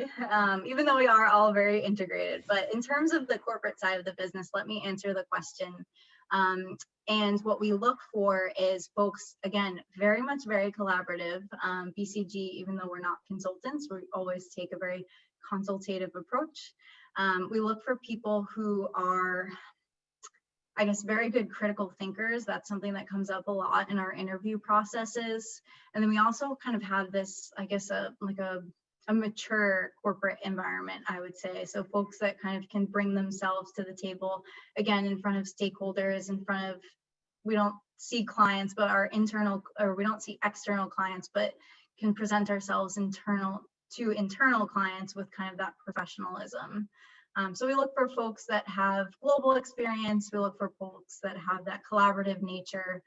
even though we are all very integrated. But in terms of the corporate side of the business, let me answer the question. And what we look for is folks, again, very collaborative. BCG, even though we're not consultants, we always take a very consultative approach. We look for people who are, I guess, very good critical thinkers. That's something that comes up a lot in our interview processes. And then we also kind of have this, I guess, a mature corporate environment, I would say. So folks that kind of can bring themselves to the table, again, in front of stakeholders, in front of, we don't see clients, but our internal, or we don't see external clients, but can present ourselves to internal clients with kind of that professionalism. So we look for folks that have global experience. We look for folks that have that collaborative nature.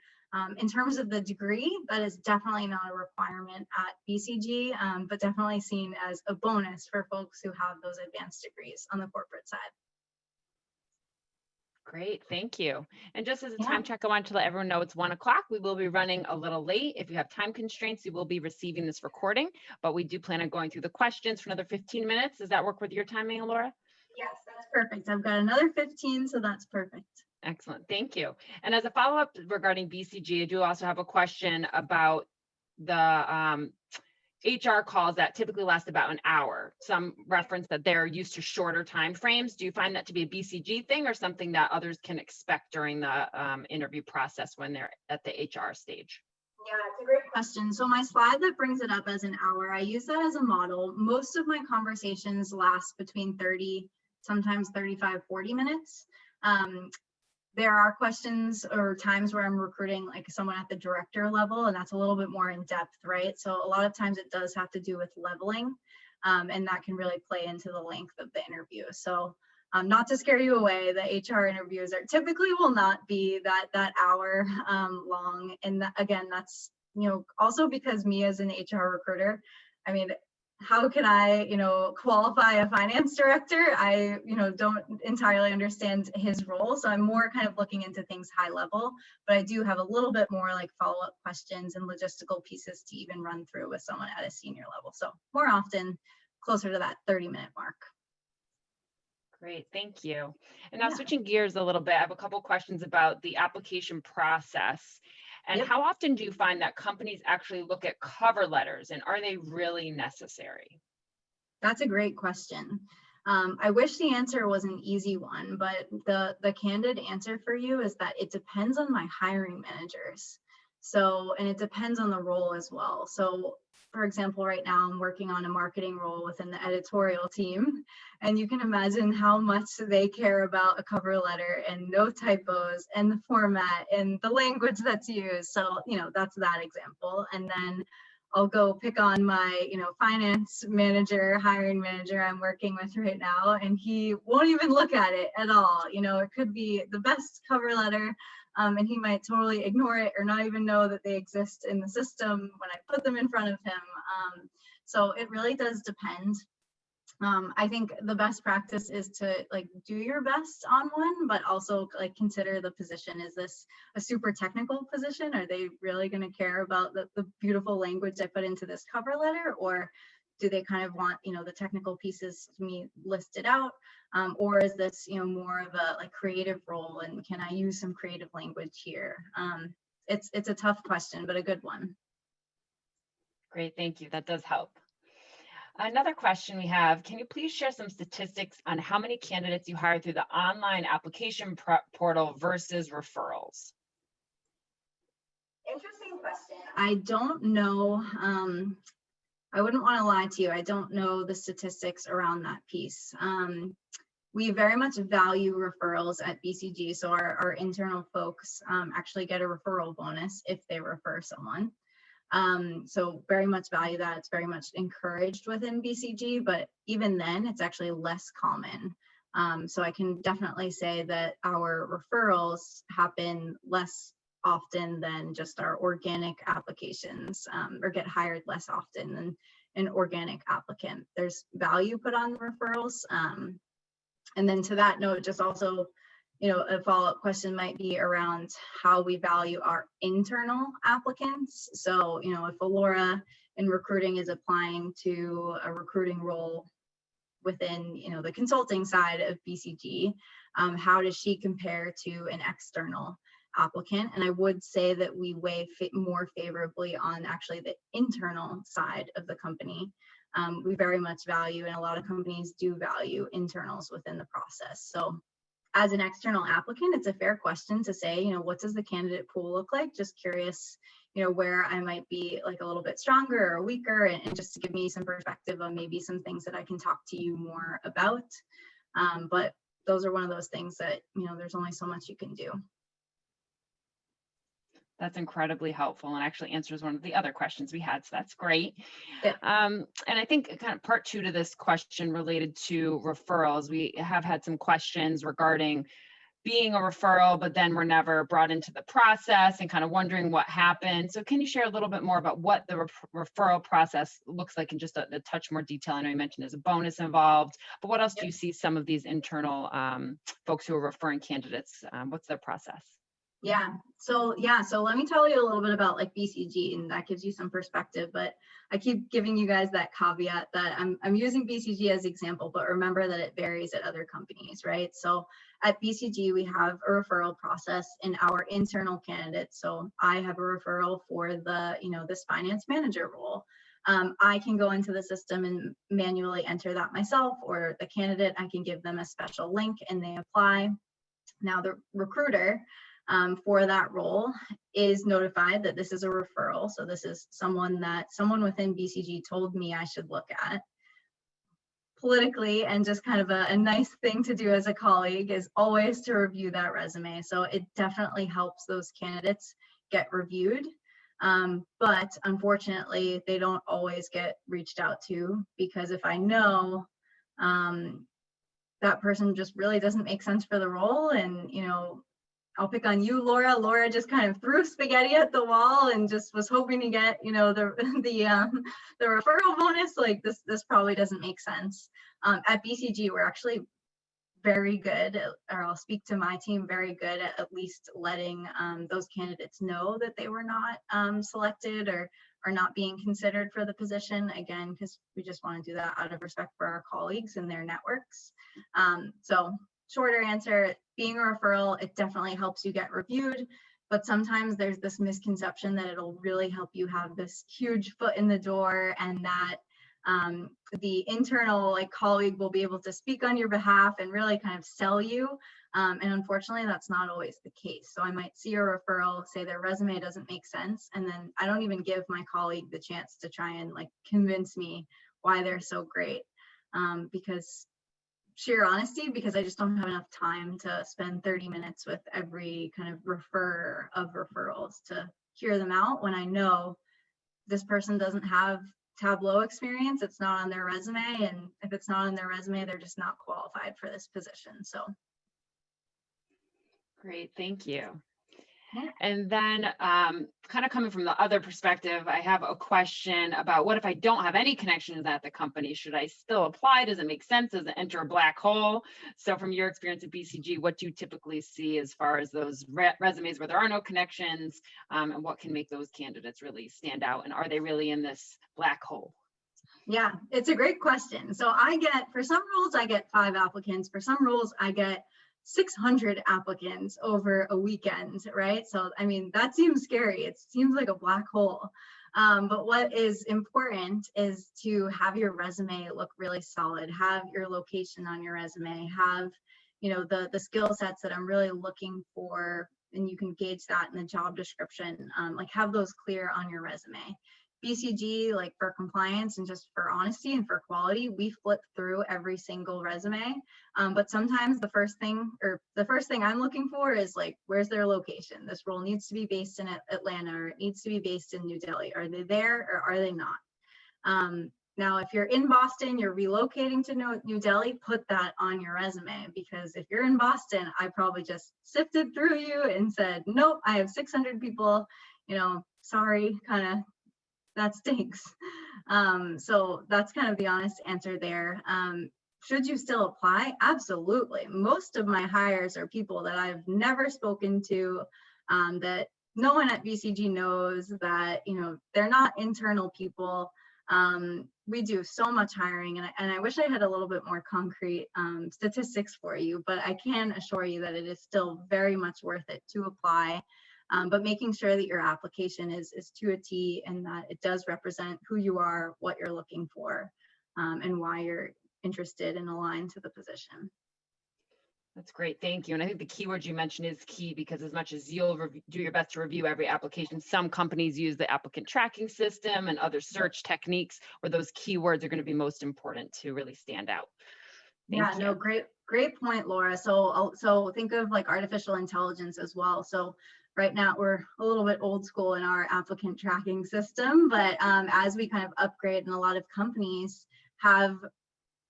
In terms of the degree, that is definitely not a requirement at BCG, but definitely seen as a bonus for folks who have those advanced degrees on the corporate side. Great, thank you. And just as a time check, I want to let everyone know it's 1 o'clock. We will be running a little late. If you have time constraints, you will be receiving this recording, but we do plan on going through the questions for another 15 minutes. Does that work with your timing, Laura? Yes, that's perfect. I've got another 15, so that's perfect. Excellent, thank you. And as a follow-up regarding BCG, I do also have a question about the HR calls that typically last about an hour. Some reference that they're used to shorter time frames. Do you find that to be a BCG thing or something that others can expect during the interview process when they're at the HR stage? Yeah, it's a great question. So my slide that brings it up as an hour, I use that as a model. Most of my conversations last between 30, sometimes 35, 40 minutes. There are questions or times where I'm recruiting like someone at the director level, and that's a little bit more in depth, right? So a lot of times it does have to do with leveling, and that can really play into the length of the interview. So not to scare you away, the HR interviews are typically will not be that hour long. And again, that's, also because me as an HR recruiter, I mean, how can I, qualify a finance director? I, don't entirely understand his role. So I'm more kind of looking into things high level, but I do have a little bit more like follow-up questions and logistical pieces to even run through with someone at a senior level. So more often closer to that 30-minute mark. Great, thank you. And now switching gears a little bit, I have a couple questions about the application process. And how often do you find that companies actually look at cover letters, and are they really necessary? That's a great question. I wish the answer was an easy one, but the candid answer for you is that it depends on my hiring managers. So, and it depends on the role as well. So, for example, right now I'm working on a marketing role within the editorial team, and you can imagine how much they care about a cover letter and no typos and the format and the language that's used. So, that's that example. And then I'll go pick on my, finance manager, hiring manager I'm working with right now, and he won't even look at it at all. It could be the best cover letter, and he might totally ignore it or not even know that they exist in the system when I put them in front of him. So it really does depend. I think the best practice is to do your best on one, but also consider the position. Is this a super technical position? Are they really going to care about the beautiful language I put into this cover letter, or do they kind of want the technical pieces to me listed out, or is this more of a creative role, and can I use some creative language here? It's a tough question, but a good one. Great, thank you. That does help. Another question we have, can you please share some statistics on how many candidates you hire through the online application portal versus referrals? Interesting question. I don't know. I wouldn't want to lie to you. I don't know the statistics around that piece. We very much value referrals at BCG. So our internal folks actually get a referral bonus if they refer someone. So very much value that. It's very much encouraged within BCG, but even then it's actually less common. So I can definitely say that our referrals happen less often than just our organic applications, or get hired less often than an organic applicant. There's value put on the referrals. And then to that note, just also, a follow-up question might be around how we value our internal applicants. So, if a Laura in recruiting is applying to a recruiting role within, the consulting side of BCG, how does she compare to an external applicant? And I would say that we weigh more favorably on actually the internal side of the company. We very much value, and a lot of companies do value, internals within the process. So as an external applicant, it's a fair question to say, what does the candidate pool look like? Just curious, where I might be like a little bit stronger or weaker, and just to give me some perspective on maybe some things that I can talk to you more about. But those are one of those things that, there's only so much you can do. That's incredibly helpful and actually answers one of the other questions we had. So that's great. Yeah. And I think kind of part two to this question related to referrals, we have had some questions regarding being a referral, but then we're never brought into the process and kind of wondering what happened. So can you share a little bit more about what the referral process looks like in just a touch more detail? I know you mentioned there's a bonus involved, but what else do you see some of these internal folks who are referring candidates? What's their process? So let me tell you a little bit about like BCG, and that gives you some perspective, but I keep giving you guys that caveat that I'm using BCG as example, but remember that it varies at other companies, right? So at BCG, we have a referral process in our internal candidates. So I have a referral for the, this finance manager role. I can go into the system and manually enter that myself, or the candidate, I can give them a special link and they apply. Now the recruiter, for that role is notified that this is a referral. So this is someone within BCG told me I should look at. Politically, and just kind of a nice thing to do as a colleague is always to review that resume. So it definitely helps those candidates get reviewed. But unfortunately, they don't always get reached out to, because if I know that person just really doesn't make sense for the role, and I'll pick on you, Laura. Laura just kind of threw spaghetti at the wall and just was hoping to get, the referral bonus. Like this probably doesn't make sense. At BCG, we're actually very good, or I'll speak to my team, very good at least letting those candidates know that they were not selected or not being considered for the position. Again, because we just want to do that out of respect for our colleagues and their networks. So shorter answer, being a referral, it definitely helps you get reviewed, but sometimes there's this misconception that it'll really help you have this huge foot in the door, and that the internal colleague will be able to speak on your behalf and really kind of sell you. And unfortunately, that's not always the case. So I might see a referral, say their resume doesn't make sense, and then I don't even give my colleague the chance to try and convince me why they're so great, because sheer honesty, because I just don't have enough time to spend 30 minutes with every kind of referrer of referrals to hear them out when I know this person doesn't have Tableau experience. It's not on their resume, and if it's not on their resume, they're just not qualified for this position. So great, thank you. Yeah. And then kind of coming from the other perspective, I have a question about what if I don't have any connections at the company? Should I still apply? Does it make sense? Does it enter a black hole? So from your experience at BCG, what do you typically see as far as those resumes where there are no connections, and what can make those candidates really stand out? And are they really in this black hole? Yeah, it's a great question. So for some roles, I get 5 applicants. For some roles, I get 600 applicants over a weekend, right? So, I mean, that seems scary. It seems like a black hole. But what is important is to have your resume look really solid, have your location on your resume, have, the skill sets that I'm really looking for, and you can gauge that in the job description, have those clear on your resume. BCG, for compliance and just for honesty and for quality, we flip through every single resume. But sometimes the first thing I'm looking for is where's their location? This role needs to be based in Atlanta, or it needs to be based in New Delhi. Are they there or are they not? Now, if you're in Boston, you're relocating to New Delhi, put that on your resume, because if you're in Boston, I probably just sifted through you and said, nope, I have 600 people, sorry, kind of, that stinks. So that's kind of the honest answer there. Should you still apply? Absolutely. Most of my hires are people that I've never spoken to, that no one at BCG knows, that, they're not internal people. We do so much hiring, and I wish I had a little bit more concrete statistics for you, but I can assure you that it is still very much worth it to apply. But making sure that your application is to a T, and that it does represent who you are, what you're looking for, and why you're interested and aligned to the position. That's great. Thank you. And I think the keyword you mentioned is key, because as much as you'll do your best to review every application, some companies use the applicant tracking system and other search techniques where those keywords are going to be most important to really stand out. Thank you. No, great point, Laura. So think of like artificial intelligence as well. So right now we're a little bit old school in our applicant tracking system, but as we kind of upgrade, and a lot of companies have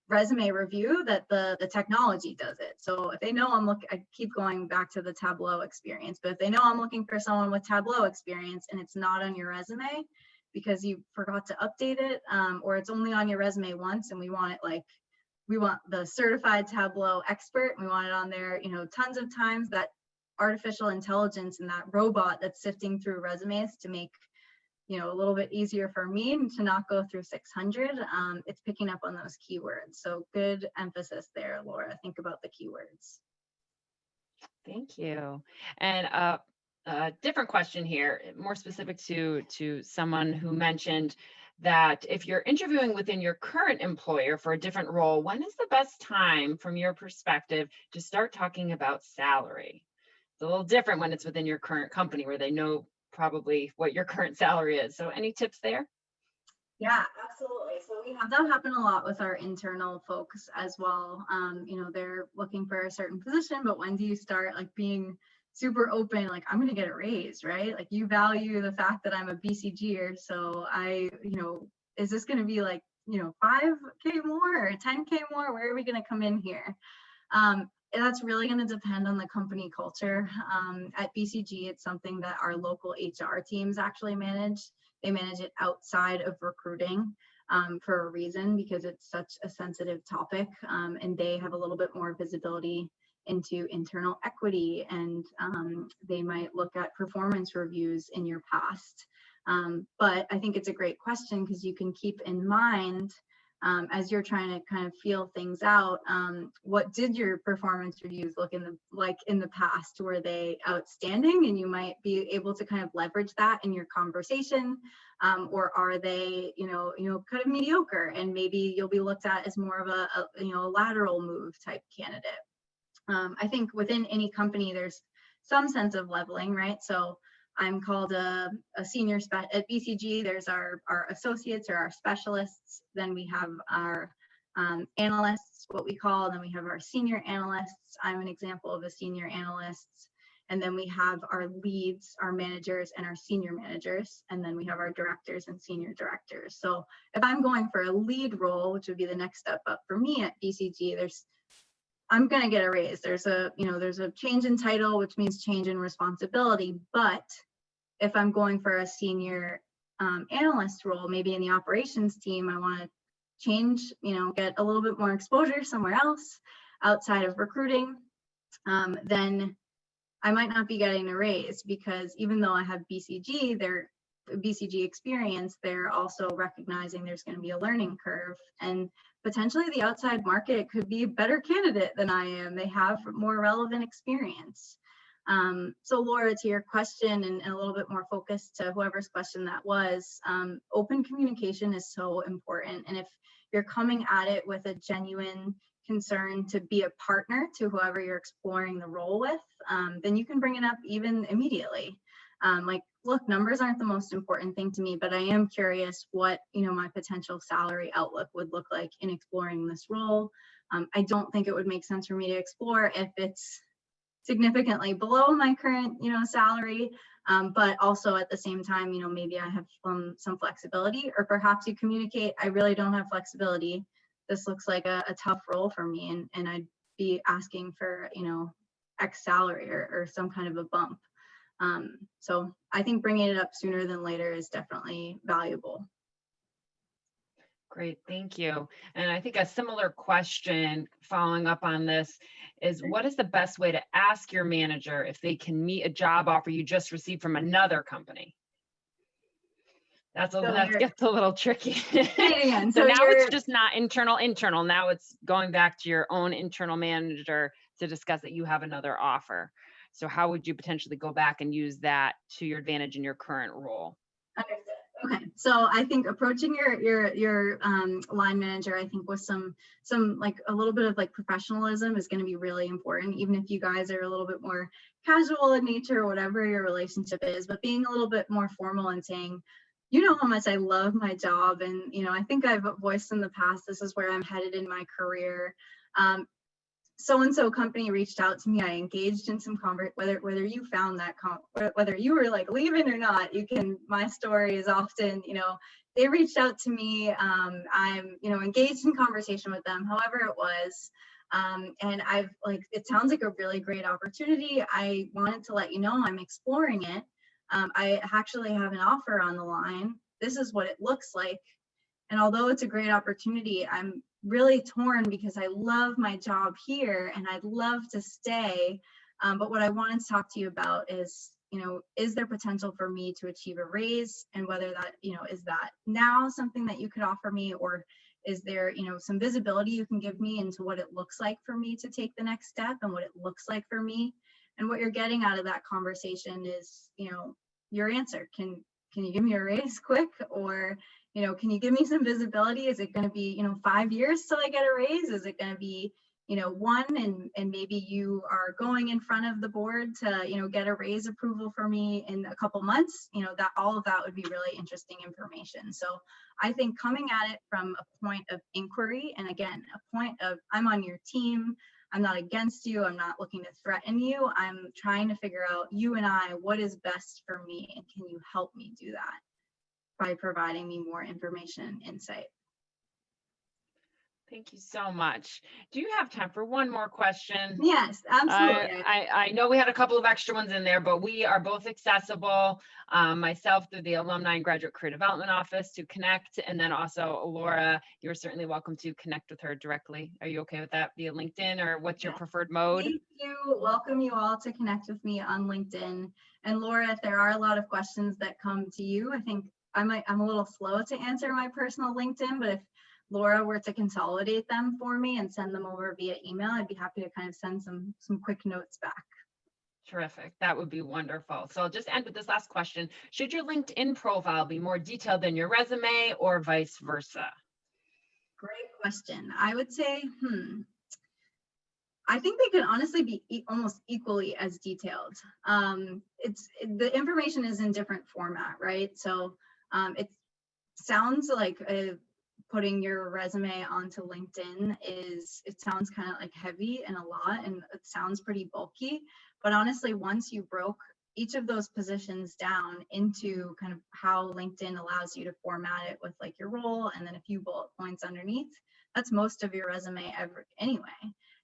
resume review that the technology does it. So if they know I keep going back to the Tableau experience, but if they know I'm looking for someone with Tableau experience and it's not on your resume because you forgot to update it, or it's only on your resume once, and we want the certified Tableau expert, and we want it on there, tons of times, that artificial intelligence and that robot that's sifting through resumes to make a little bit easier for me to not go through 600, it's picking up on those keywords. So good emphasis there, Laura. Think about the keywords. Thank you. And a different question here, more specific to someone who mentioned that if you're interviewing within your current employer for a different role, when is the best time from your perspective to start talking about salary? It's a little different when it's within your current company, where they know probably what your current salary is. So any tips there? Yeah, absolutely. So we have that happen a lot with our internal folks as well. They're looking for a certain position, but when do you start like being super open, like, I'm going to get a raise, right? Like, you value the fact that I'm a BCGer. So is this going to be like, 5K more or 10K more? Where are we going to come in here? That's really going to depend on the company culture. At BCG, it's something that our local HR teams actually manage. They manage it outside of recruiting for a reason, because it's such a sensitive topic, and they have a little bit more visibility into internal equity, and they might look at performance reviews in your past. But I think it's a great question, because you can keep in mind, as you're trying to kind of feel things out, what did your performance reviews look like in the past? Were they outstanding, and you might be able to kind of leverage that in your conversation, or are they, kind of mediocre, and maybe you'll be looked at as more of a lateral move type candidate. I think within any company, there's some sense of leveling, right? So I'm called a senior at BCG. There's our associates, or our specialists. Then we have our analysts, what we call. Then we have our senior analysts. I'm an example of a senior analyst. And then we have our leads, our managers, and our senior managers. And then we have our directors and senior directors. So if I'm going for a lead role, which would be the next step up for me at BCG, I'm going to get a raise. There's a change in title, which means change in responsibility. But if I'm going for a senior analyst role, maybe in the operations team, I want to change, get a little bit more exposure somewhere else outside of recruiting, then I might not be getting a raise, because even though I have BCG experience, they're also recognizing there's going to be a learning curve, and potentially the outside market could be a better candidate than I am. They have more relevant experience. So Laura, to your question, and a little bit more focused to whoever's question that was, open communication is so important. And if you're coming at it with a genuine concern to be a partner to whoever you're exploring the role with, then you can bring it up even immediately. Look, numbers aren't the most important thing to me, but I am curious what, my potential salary outlook would look like in exploring this role. I don't think it would make sense for me to explore if it's significantly below my current, salary. But also at the same time, maybe I have some flexibility, or perhaps you communicate, I really don't have flexibility. This looks like a tough role for me, and I'd be asking for, X salary or some kind of a bump. So I think bringing it up sooner than later is definitely valuable. Great, thank you. And I think a similar question following up on this is, what is the best way to ask your manager if they can meet a job offer you just received from another company? That gets a little tricky. So now it's just not internal. Now it's going back to your own internal manager to discuss that you have another offer. So how would you potentially go back and use that to your advantage in your current role? Okay, so I think approaching your line manager, I think with some like a little bit of like professionalism is going to be really important, even if you guys are a little bit more casual in nature or whatever your relationship is, but being a little bit more formal and saying, you know how much I love my job, and I think I've voiced in the past, this is where I'm headed in my career. So-and-so company reached out to me. I engaged in some whether you found that whether you were like leaving or not, my story is often, they reached out to me. I'm, engaged in conversation with them, however it was. And it sounds like a really great opportunity. I wanted to let you know I'm exploring it. I actually have an offer on the line. This is what it looks like. And although it's a great opportunity, I'm really torn because I love my job here and I'd love to stay. But what I wanted to talk to you about is, is there potential for me to achieve a raise, and whether that, is that now something that you could offer me, or is there, some visibility you can give me into what it looks like for me to take the next step and what it looks like for me. And what you're getting out of that conversation is, your answer. Can you give me a raise quick, or can you give me some visibility? Is it going to be, 5 years till I get a raise? Is it going to be, 1, and maybe you are going in front of the board to, get a raise approval for me in a couple months? That all of that would be really interesting information. So I think coming at it from a point of inquiry, and again, a point of, I'm on your team, I'm not against you, I'm not looking to threaten you, I'm trying to figure out, you and I, what is best for me, and can you help me do that by providing me more information and insight. Thank you so much. Do you have time for one more question? Yes, absolutely. I know we had a couple of extra ones in there, but we are both accessible, myself through the Alumni and Graduate Career Development Office to connect, and then also Laura, you're certainly welcome to connect with her directly. Are you okay with that via LinkedIn, or what's your preferred mode? Thank you. Welcome you all to connect with me on LinkedIn. And Laura, if there are a lot of questions that come to you, I think I'm a little slow to answer my personal LinkedIn, but if Laura were to consolidate them for me and send them over via email, I'd be happy to kind of send some quick notes back. Terrific. That would be wonderful. So I'll just end with this last question. Should your LinkedIn profile be more detailed than your resume, or vice versa? Great question. I would say, I think they could honestly be almost equally as detailed. The information is in different format, right? So it sounds like putting your resume onto LinkedIn it sounds kind of like heavy and a lot, and it sounds pretty bulky. But honestly, once you broke each of those positions down into kind of how LinkedIn allows you to format it with like your role and then a few bullet points underneath, that's most of your resume ever anyway.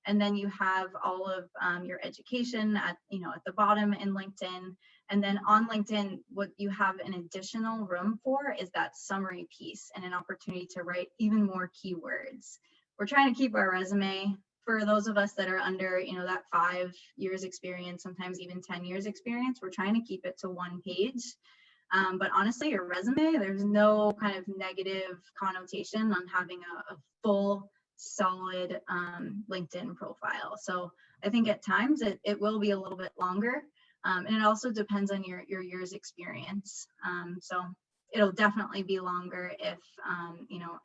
And then you have all of your education at the bottom in LinkedIn. And then on LinkedIn, what you have an additional room for is that summary piece and an opportunity to write even more keywords. We're trying to keep our resume, for those of us that are under that 5 years experience, sometimes even 10 years experience, we're trying to keep it to 1 page. But honestly, your resume, there's no kind of negative connotation on having a full, solid LinkedIn profile. So I think at times it will be a little bit longer, and it also depends on your year's experience. So it'll definitely be longer if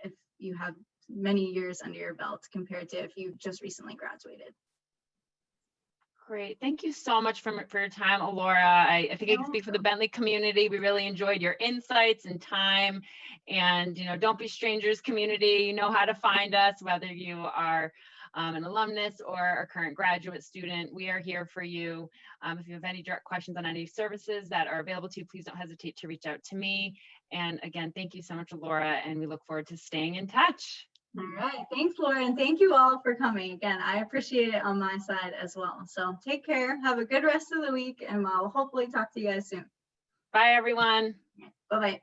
if you have many years under your belt compared to if you just recently graduated. Great. Thank you so much for your time, Laura. I think I can speak for the Bentley community. We really enjoyed your insights and time. And, don't be strangers, community. You know how to find us, whether you are an alumnus or a current graduate student, we are here for you. If you have any direct questions on any services that are available to you, please don't hesitate to reach out to me. And again, thank you so much, Laura, and we look forward to staying in touch. All right. Thanks, Laura. And thank you all for coming. Again, I appreciate it on my side as well. So take care. Have a good rest of the week, and I'll hopefully talk to you guys soon. Bye, everyone. Bye-bye.